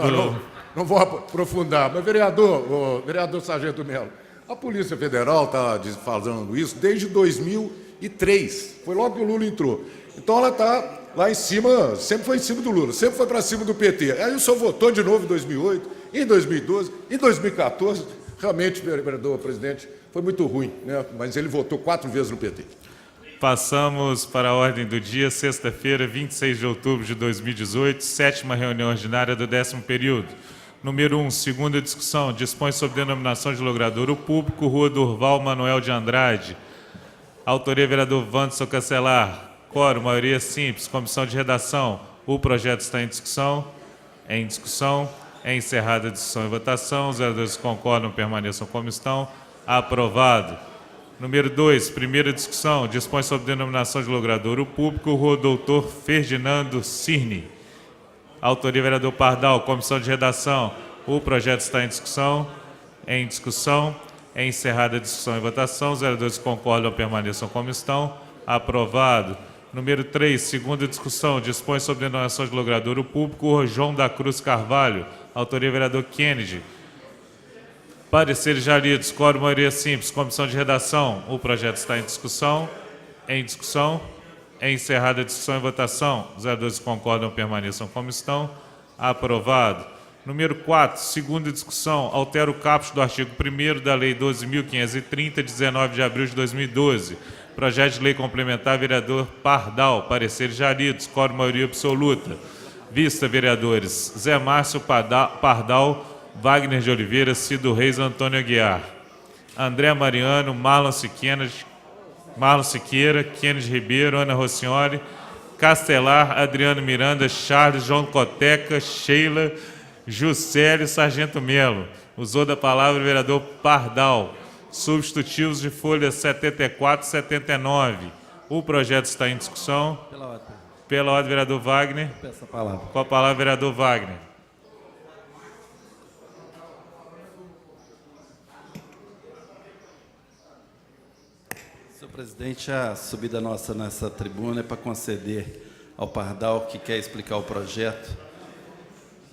Não vou aprofundar, mas, vereador Sargento Melo, a Polícia Federal está falando isso desde 2003, foi logo que o Lula entrou. Então ela está lá em cima, sempre foi em cima do Lula, sempre foi para cima do PT. Aí o senhor votou de novo em 2008, em 2012, em 2014. Realmente, vereador presidente, foi muito ruim, né? Mas ele votou 4 vezes no PT. Passamos para a ordem do dia, sexta-feira, 26 de outubro de 2018, 7ª reunião ordinária do 10º período. Número 1, segunda discussão, dispõe sobre denominação de logradouro público, Rua Durval Manuel de Andrade. Autoria, vereador Wanderson Castelar. Quórum, maioria simples. Comissão de redação, O projeto está em discussão. Em discussão. É encerrada a discussão e votação. Os vereadores que concordam permaneçam como estão. Aprovado. Número 2, primeira discussão. Dispõe sobre denominação de logradouro público, Rua Doutor Ferdinando Cirne. Autoria, vereador Pardal. Comissão de redação. O projeto está em discussão. Em discussão. É encerrada a discussão e votação. Os vereadores que concordam permaneçam como estão. Aprovado. Número 3, segunda discussão. Dispõe sobre denominação de logradouro público, João da Cruz Carvalho. Autoria, vereador Kennedy. Pareceres já lidos. Quórum, maioria simples. Comissão de redação. O projeto está em discussão. Em discussão. É encerrada a discussão e votação. Os vereadores que concordam permaneçam como estão. Aprovado. Número 4, segunda discussão. Altera o caput do artigo 1º da Lei 12.530, 19 de abril de 2012. Projeto de lei complementar, vereador Pardal. Pareceres já lidos. Quórum, maioria absoluta. Vista, vereadores. Zé Márcio Pardal, Wagner de Oliveira, Cido Reis, Antônio Aguiar. André Mariano, Marlon Siqueira, Kennedy Ribeiro, Ana Rossignoli, Castelar, Adriano Miranda, Charles, João Coteca, Sheila, Juscelio, Sargento Melo. Usou da palavra o vereador Pardal. Substitutivos de folhas 74 e 79. O projeto está em discussão. Pela ordem, vereador Wagner. Peço a palavra. Com a palavra, vereador Wagner. Senhor presidente, a subida nossa nessa tribuna é para conceder ao Pardal que quer explicar o projeto.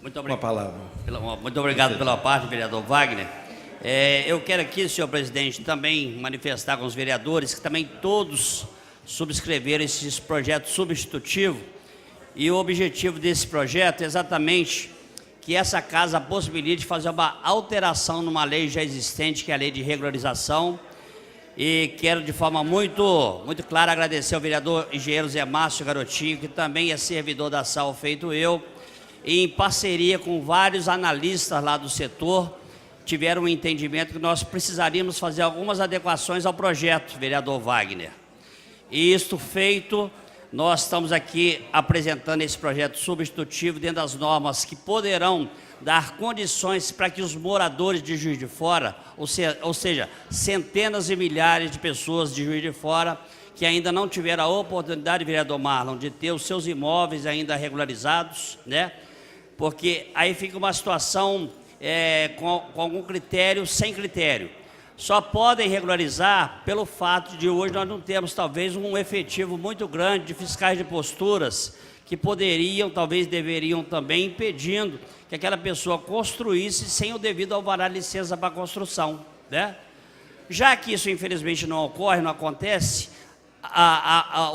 Muito obrigado. Com a palavra. Muito obrigado pela parte, vereador Wagner. Eu quero aqui, senhor presidente, também manifestar com os vereadores que também todos subscreveram esse projeto substitutivo, e o objetivo desse projeto é exatamente que essa casa possibilite fazer uma alteração numa lei já existente, que é a lei de regularização, e quero de forma muito clara agradecer ao vereador engenheiro Zé Márcio Garotinho, que também é servidor da SAL, feito eu, e em parceria com vários analistas lá do setor, tiveram um entendimento que nós precisaríamos fazer algumas adequações ao projeto, vereador Wagner. E isto feito, nós estamos aqui apresentando esse projeto substitutivo dentro das normas que poderão dar condições para que os moradores de Juiz de Fora, ou seja, centenas e milhares de pessoas de Juiz de Fora, que ainda não tiveram a oportunidade, vereador Marlon, de ter os seus imóveis ainda regularizados, né? Porque aí fica uma situação com algum critério, sem critério. Só podem regularizar pelo fato de hoje nós não temos talvez um efetivo muito grande de fiscais de posturas que poderiam, talvez deveriam também, impedindo que aquela pessoa construísse sem o devido alvará de licença para construção, né? Já que isso infelizmente não ocorre, não acontece,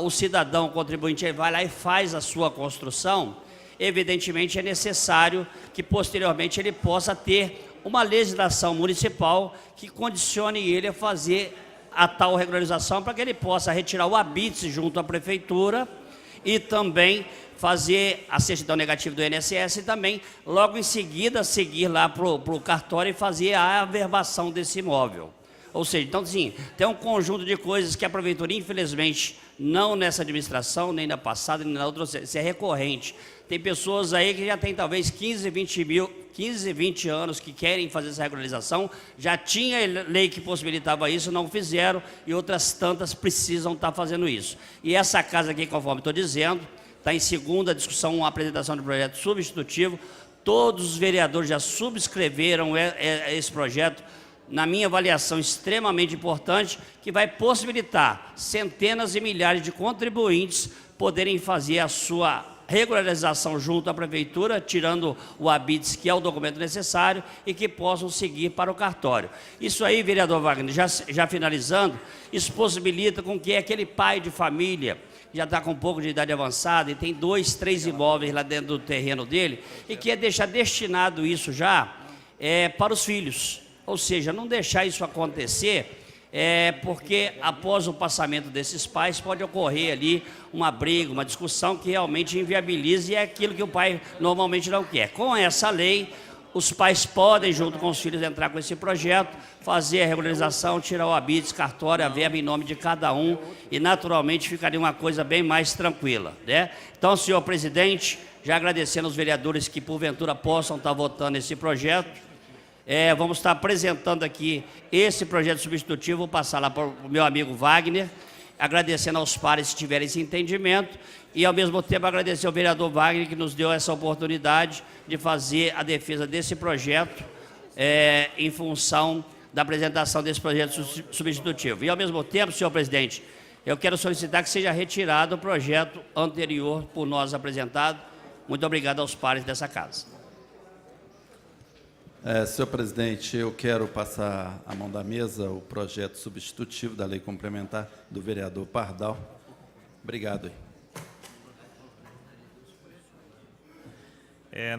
o cidadão contribuinte vai lá e faz a sua construção, evidentemente é necessário que posteriormente ele possa ter uma legislação municipal que condicione ele a fazer a tal regularização para que ele possa retirar o habite junto à prefeitura e também fazer a certidão negativa do INSS e também, logo em seguida, seguir lá para o cartório e fazer a averbação desse imóvel. Ou seja, então, sim, tem um conjunto de coisas que a prefeitura, infelizmente, não nessa administração, nem na passada, nem na outra, isso é recorrente. Tem pessoas aí que já tem talvez 15, 20 anos que querem fazer essa regularização, já tinha lei que possibilitava isso, não fizeram, e outras tantas precisam estar fazendo isso. E essa casa aqui, conforme estou dizendo, está em segunda discussão, uma apresentação de projeto substitutivo, todos os vereadores já subscreveram esse projeto, na minha avaliação, extremamente importante, que vai possibilitar centenas e milhares de contribuintes poderem fazer a sua regularização junto à prefeitura, tirando o habite, que é o documento necessário, e que possam seguir para o cartório. Isso aí, vereador Wagner, já finalizando, isso possibilita com que aquele pai de família, já está com um pouco de idade avançada e tem 2, 3 imóveis lá dentro do terreno dele, e quer deixar destinado isso já para os filhos. Ou seja, não deixar isso acontecer, porque após o passamento desses pais pode ocorrer ali uma briga, uma discussão que realmente inviabiliza, e é aquilo que o pai normalmente não quer. Com essa lei, os pais podem, junto com os filhos, entrar com esse projeto, fazer a regularização, tirar o habite, cartório, a verba em nome de cada um, e naturalmente ficaria uma coisa bem mais tranquila, né? Então, senhor presidente, Já agradecendo aos vereadores que, porventura, possam estar votando esse projeto. Vamos estar apresentando aqui esse projeto substitutivo, vou passar lá para o meu amigo Wagner, agradecendo aos pares que tiverem esse entendimento e, ao mesmo tempo, agradecer ao vereador Wagner que nos deu essa oportunidade de fazer a defesa desse projeto em função da apresentação desse projeto substitutivo. E, ao mesmo tempo, senhor presidente, eu quero solicitar que seja retirado o projeto anterior por nós apresentado. Muito obrigado aos pares dessa casa. Senhor presidente, eu quero passar à mão da mesa o projeto substitutivo da lei complementar do vereador Pardal. Obrigado.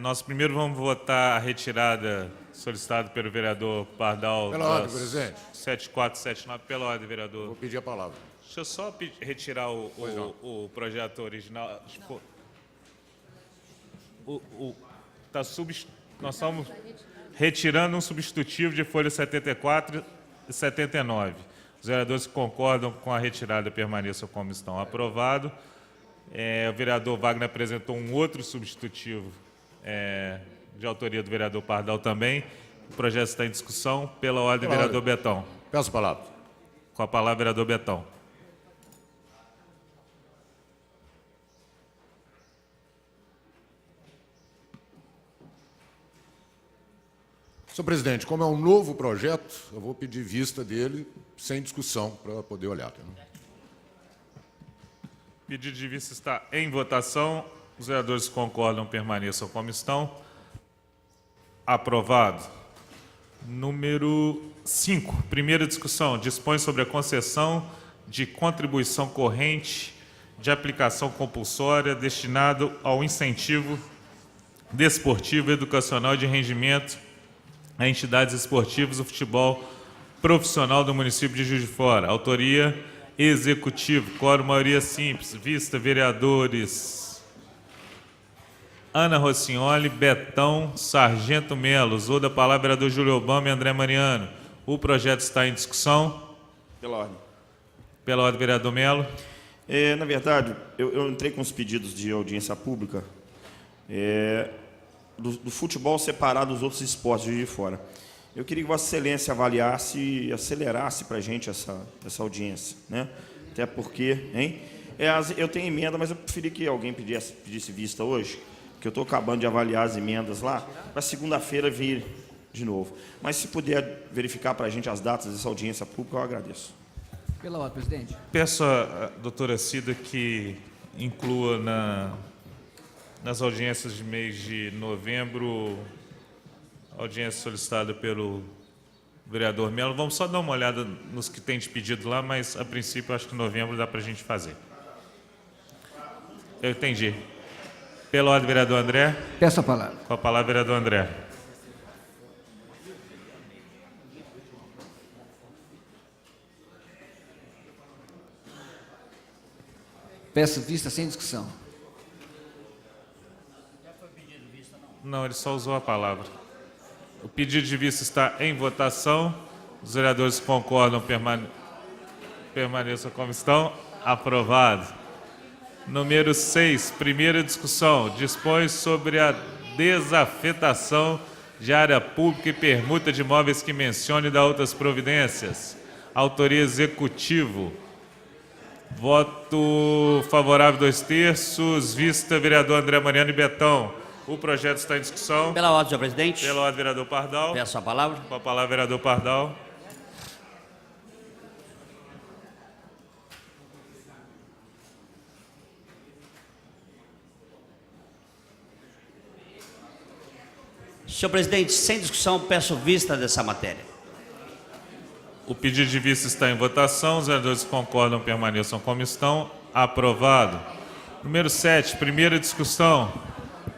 Nós primeiro vamos votar a retirada solicitada pelo vereador Pardal. Pela ordem, presidente. 7479, pela ordem, vereador. Vou pedir a palavra. Deixa eu só retirar o projeto original. Nós estamos retirando um substitutivo de folha 74 e 79. Os vereadores que concordam com a retirada permaneçam como estão. Aprovado. O vereador Wagner apresentou um outro substitutivo de autoria do vereador Pardal também. O projeto está em discussão. Pela ordem, vereador Betão. Peço a palavra. Com a palavra, vereador Betão. Senhor presidente, como é um novo projeto, eu vou pedir vista dele sem discussão para poder olhar. Pedido de vista está em votação. Os vereadores que concordam permaneçam como estão. Aprovado. Número 5. Primeira discussão. Dispõe sobre a concessão de contribuição corrente de aplicação compulsória destinado ao incentivo desportivo, educacional e de rendimento a entidades esportivas do futebol profissional do município de Juiz de Fora. Autoria, executivo, quórum maioria simples. Vista, vereadores Ana Rossignoli, Betão, Sargento Melo. Usou da palavra vereador Júlio Obama e André Mariano. O projeto está em discussão. Pela ordem. Pela ordem, vereador Melo. Na verdade, eu entrei com os pedidos de audiência pública do futebol separado dos outros esportes de Juiz de Fora. Eu queria que Vossa Excelência avaliasse e acelerasse para a gente essa audiência, né? Até porque, eu tenho emenda, mas eu preferi que alguém pedisse vista hoje, porque eu estou acabando de avaliar as emendas lá, para segunda-feira vir de novo. Mas se puder verificar para a gente as datas dessa audiência pública, eu agradeço. Pela ordem, presidente. Peço à doutora Cida que inclua nas audiências de mês de novembro, audiência solicitada pelo vereador Melo. Vamos só dar uma olhada nos que tem de pedido lá, mas, a princípio, acho que novembro dá para a gente fazer. Eu entendi. Pela ordem, vereador André. Peço a palavra. Com a palavra, vereador André. Peço vista sem discussão. Não, ele só usou a palavra. O pedido de vista está em votação. Os vereadores que concordam permaneçam como estão. Aprovado. Número 6, primeira discussão. Dispõe sobre a desafetação de área pública e permuta de imóveis que mencione e dá outras providências. Autoria executivo. Voto favorável 2/3. Vista, vereador André Mariano e Betão. O projeto está em discussão. Pela ordem, senhor presidente. Pela ordem, vereador Pardal. Peço a palavra. Com a palavra, vereador Pardal. Senhor presidente, sem discussão, peço vista dessa matéria. O pedido de vista está em votação. Os vereadores que concordam permaneçam como estão. Aprovado. Número 7, primeira discussão.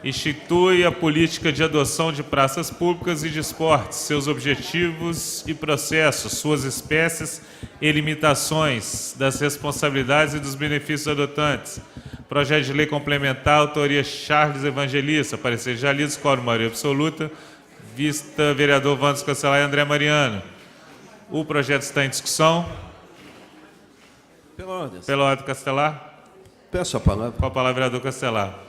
Institui a política de adoção de praças públicas e de esportes, seus objetivos e processos, suas espécies e limitações, das responsabilidades e dos benefícios adotantes. Projeto de lei complementar, autoria Charles Evangelista, parecer já lidos, quórum maioria absoluta. Vista, vereador Wanderson Cancelar e André Mariano. O projeto está em discussão. Pela ordem. Pela ordem, Castelar. Peço a palavra. Com a palavra, vereador Castelar.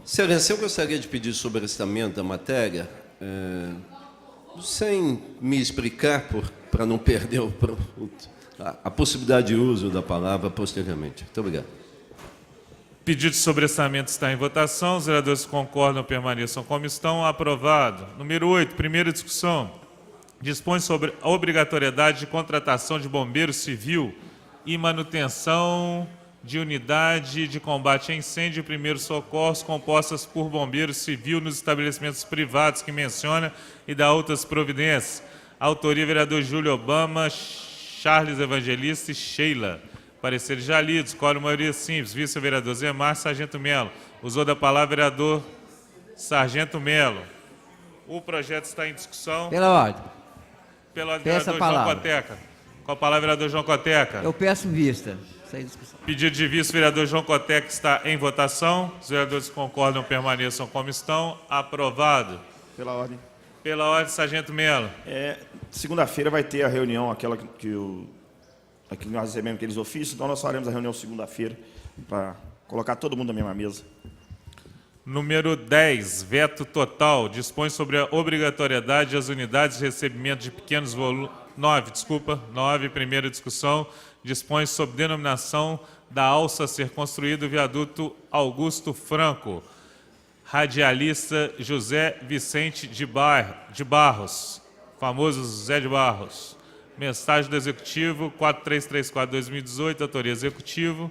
Excelência, eu gostaria de pedir sobrestamento da matéria, sem me explicar, para não perder a possibilidade de uso da palavra posteriormente. Muito obrigado. Pedido de sobrestamento está em votação. Os vereadores que concordam permaneçam como estão. Aprovado. Número 8, primeira discussão. Dispõe sobre a obrigatoriedade de contratação de bombeiro civil e manutenção de unidade de combate a incêndio e primeiros socorros compostas por bombeiro civil nos estabelecimentos privados que menciona e dá outras providências. Autoria, vereador Júlio Obama, Charles Evangelista e Sheila. Pareceres já lidos. Quórum maioria simples. Vice-vereador Zé Márcio, Sargento Melo. Usou da palavra vereador Sargento Melo. O projeto está em discussão. Pela ordem. Pela ordem, vereador João Coteca. Com a palavra, vereador João Coteca. Eu peço vista. Sem discussão. Pedido de vice-vereador João Coteca está em votação. Os vereadores que concordam permaneçam como estão. Aprovado. Pela ordem. Pela ordem, Sargento Melo. Segunda-feira vai ter a reunião, aquela que nós recebemos aqueles ofícios, então nós faremos a reunião segunda-feira para colocar todo mundo na mesma mesa. Número 10, veto total. Dispõe sobre a obrigatoriedade das unidades de recebimento de pequenos volumes. 9, primeira discussão. Dispõe sobre denominação da alça a ser construído o viaduto Augusto Franco. Radialista José Vicente de Barros, famoso José de Barros. Mensagem do Executivo 4334/2018, autoria Executivo.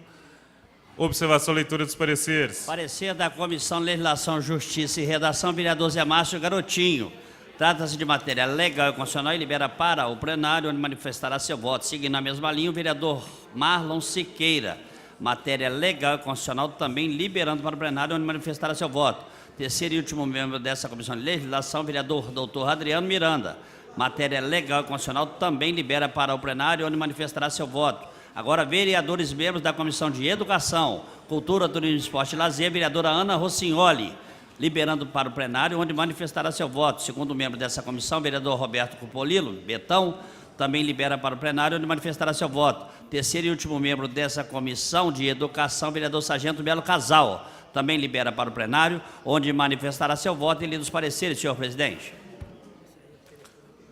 Observação, leitura dos pareceres. Parecer da Comissão de Legislação, Justiça e Redação, vereador Zé Márcio Garotinho. Trata-se de matéria legal e constitucional e libera para o plenário, onde manifestará seu voto. Seguindo a mesma linha, o vereador Marlon Siqueira. Matéria legal e constitucional também liberando para o plenário, onde manifestará seu voto. Terceiro e último membro dessa Comissão de Legislação, vereador doutor Adriano Miranda. Matéria legal e constitucional também libera para o plenário, onde manifestará seu voto. Agora, vereadores membros da Comissão de Educação, Cultura, Turismo, Esporte e Lazer, vereadora Ana Rossignoli, liberando para o plenário, onde manifestará seu voto. Segundo membro dessa comissão, vereador Roberto Cupolilo, Betão, também libera para o plenário, onde manifestará seu voto. Terceiro e último membro dessa Comissão de Educação, vereador Sargento Melo Casal, também libera para o plenário, onde manifestará seu voto e lida os pareceres, senhor presidente.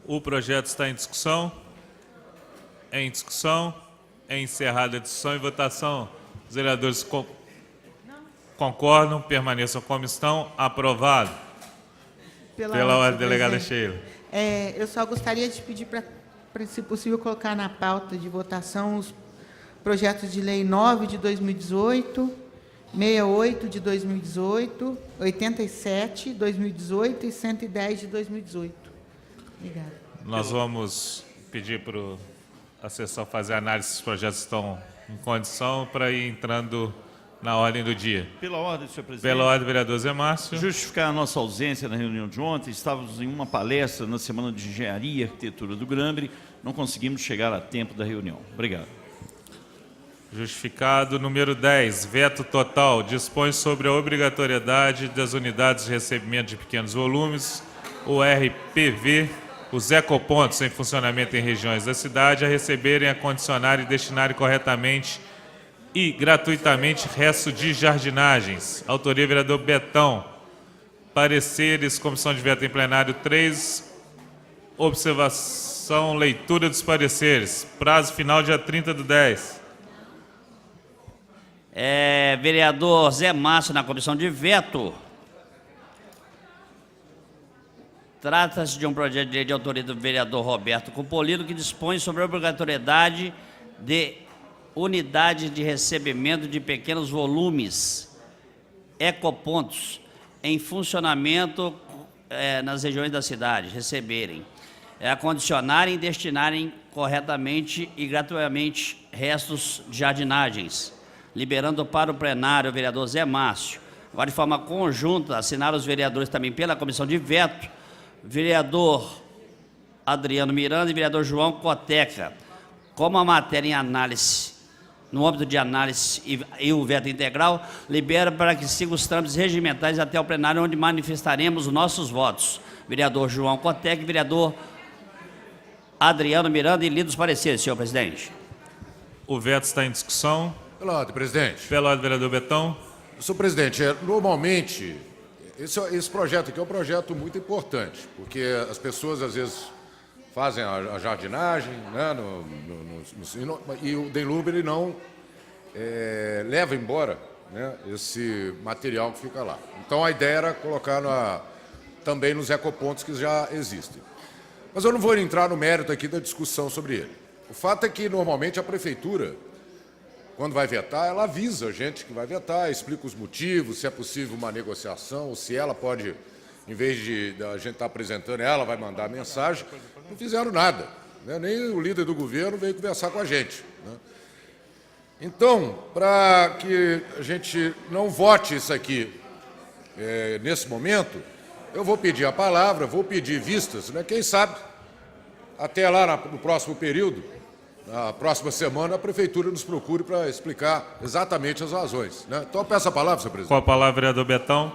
O projeto está em discussão. Em discussão. É encerrada a discussão e votação. Os vereadores concordam, permaneçam como estão. Aprovado. Pela ordem, delegada Sheila. Eu só gostaria de pedir para, se possível, colocar na pauta de votação os projetos de lei 9 de 2018, 68 de 2018, 87 de 2018 e 110 de 2018. Obrigada. Nós vamos pedir para a sessão fazer a análise se os projetos estão em condição para ir entrando na ordem do dia. Pela ordem, senhor presidente. Pela ordem, vereador Zé Márcio. Justificar a nossa ausência na reunião de ontem, estávamos em uma palestra na Semana de Engenharia e Arquitetura do Grambre, não conseguimos chegar a tempo da reunião. Obrigado. Justificado. Número 10, veto total. Dispõe sobre a obrigatoriedade das unidades de recebimento de pequenos volumes, o RPV, os ecopontos em funcionamento em regiões da cidade, a receberem, acondicionar e destinarem corretamente e gratuitamente resto de jardinagens. Autoria, vereador Betão. Pareceres, comissão de veto em plenário 3. Observação, leitura dos pareceres. Prazo final, dia 30/10. Vereador Zé Márcio, na comissão de veto. Trata-se de um projeto de lei de autoria do vereador Roberto Cupolilo, que dispõe sobre a obrigatoriedade de unidade de recebimento de pequenos volumes, ecopontos, em funcionamento nas regiões da cidade, receberem, acondicionarem e destinarem corretamente e gratuitamente restos de jardinagens, liberando para o plenário o vereador Zé Márcio. Agora, de forma conjunta, assinaram os vereadores também pela comissão de veto, vereador Adriano Miranda e vereador João Coteca. Como a matéria em análise, no âmbito de análise e o veto integral, libera para que sigam os trâmites regimentais até o plenário, onde manifestaremos os nossos votos. Vereador João Coteca e vereador Adriano Miranda, e lido os pareceres, senhor presidente. O veto está em discussão. Pela ordem, presidente. Pela ordem, vereador Betão. Senhor presidente, normalmente, esse projeto aqui é um projeto muito importante, porque as pessoas, às vezes, fazem a jardinagem, né, e o Denlub ele não leva embora, né, esse material que fica lá. Então, a ideia era colocar também nos ecopontos que já existem. Mas eu não vou entrar no mérito aqui da discussão sobre ele. O fato é que, normalmente, a prefeitura, quando vai vetar, ela avisa a gente que vai vetar, explica os motivos, se é possível uma negociação, ou se ela pode, em vez de a gente estar apresentando, ela vai mandar a mensagem. Não fizeram nada, né? Nem o líder do governo veio conversar com a gente, né? Então, para que a gente não vote isso aqui nesse momento, eu vou pedir a palavra, vou pedir vistas, né? Quem sabe, até lá no próximo período, na próxima semana, a Prefeitura nos procure para explicar exatamente as razões, né? Então, eu peço a palavra, senhor presidente. Com a palavra, vereador Betão.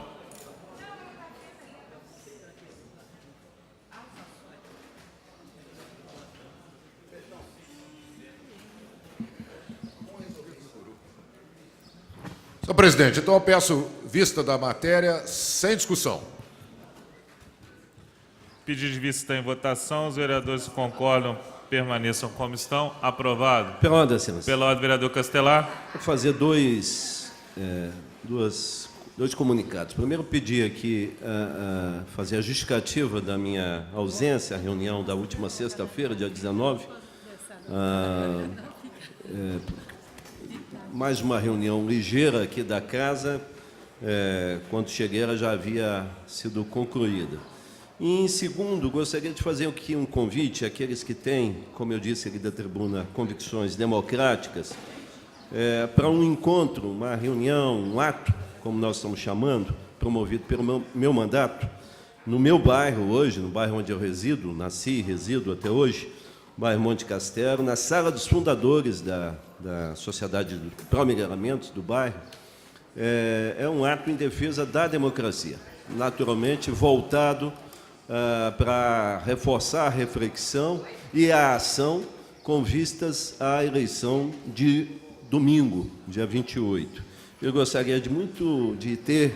Senhor presidente, então eu peço vista da matéria sem discussão. Pedido de vista está em votação. Os vereadores que concordam permaneçam como estão. Aprovado. Pela ordem, excelência. Pela ordem, vereador Castelar. Vou fazer dois comunicados. Primeiro, pedir aqui, fazer a justificativa da minha ausência à reunião da última sexta-feira, dia 19. Mais uma reunião ligeira aqui da casa. Quando cheguei, ela já havia sido concluída. E, em segundo, gostaria de fazer aqui um convite àqueles que têm, como eu disse aqui da tribuna, convicções democráticas, para um encontro, uma reunião, um ato, como nós estamos chamando, promovido pelo meu mandato, no meu bairro hoje, no bairro onde eu resido, nasci e resido até hoje, bairro Monte Castelo, na sala dos fundadores da Sociedade de Pró-Melhoramentos do bairro. É um ato em defesa da democracia, naturalmente voltado para reforçar a reflexão e a ação com vistas à eleição de domingo, dia 28. Eu gostaria de ter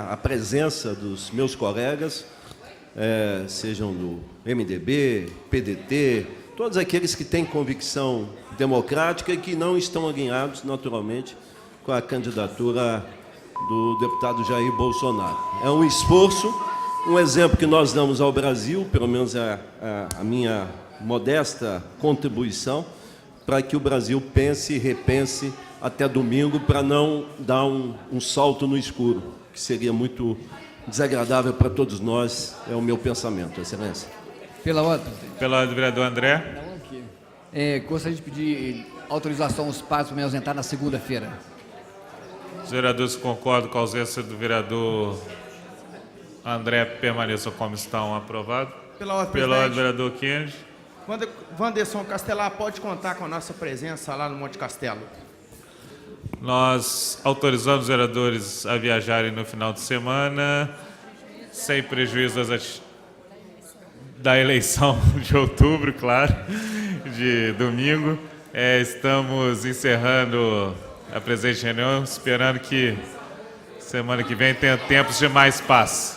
a presença dos meus colegas, sejam do MDB, PDT, todos aqueles que têm convicção democrática e que não estão alinhados, naturalmente, com a candidatura do deputado Jair Bolsonaro. É um esforço, um exemplo que nós damos ao Brasil, pelo menos a minha modesta contribuição, para que o Brasil pense e repense até domingo, para não dar um salto no escuro, que seria muito desagradável para todos nós, é o meu pensamento, excelência. Pela ordem, presidente. Pela ordem, vereador André. Gostaria de pedir autorização aos pares para me ausentar na segunda-feira. Os vereadores que concordam com a ausência do vereador André permaneçam como estão. Aprovado. Pela ordem, pela ordem, presidente. vereador Kennedy. Wanderson Castelar pode contar com a nossa presença lá no Monte Castelo. Nós autorizamos os vereadores a viajarem no final de semana, sem prejuízo da eleição de outubro, claro, de domingo. Estamos encerrando a presente reunião, esperando que semana que vem tenha tempos de mais paz.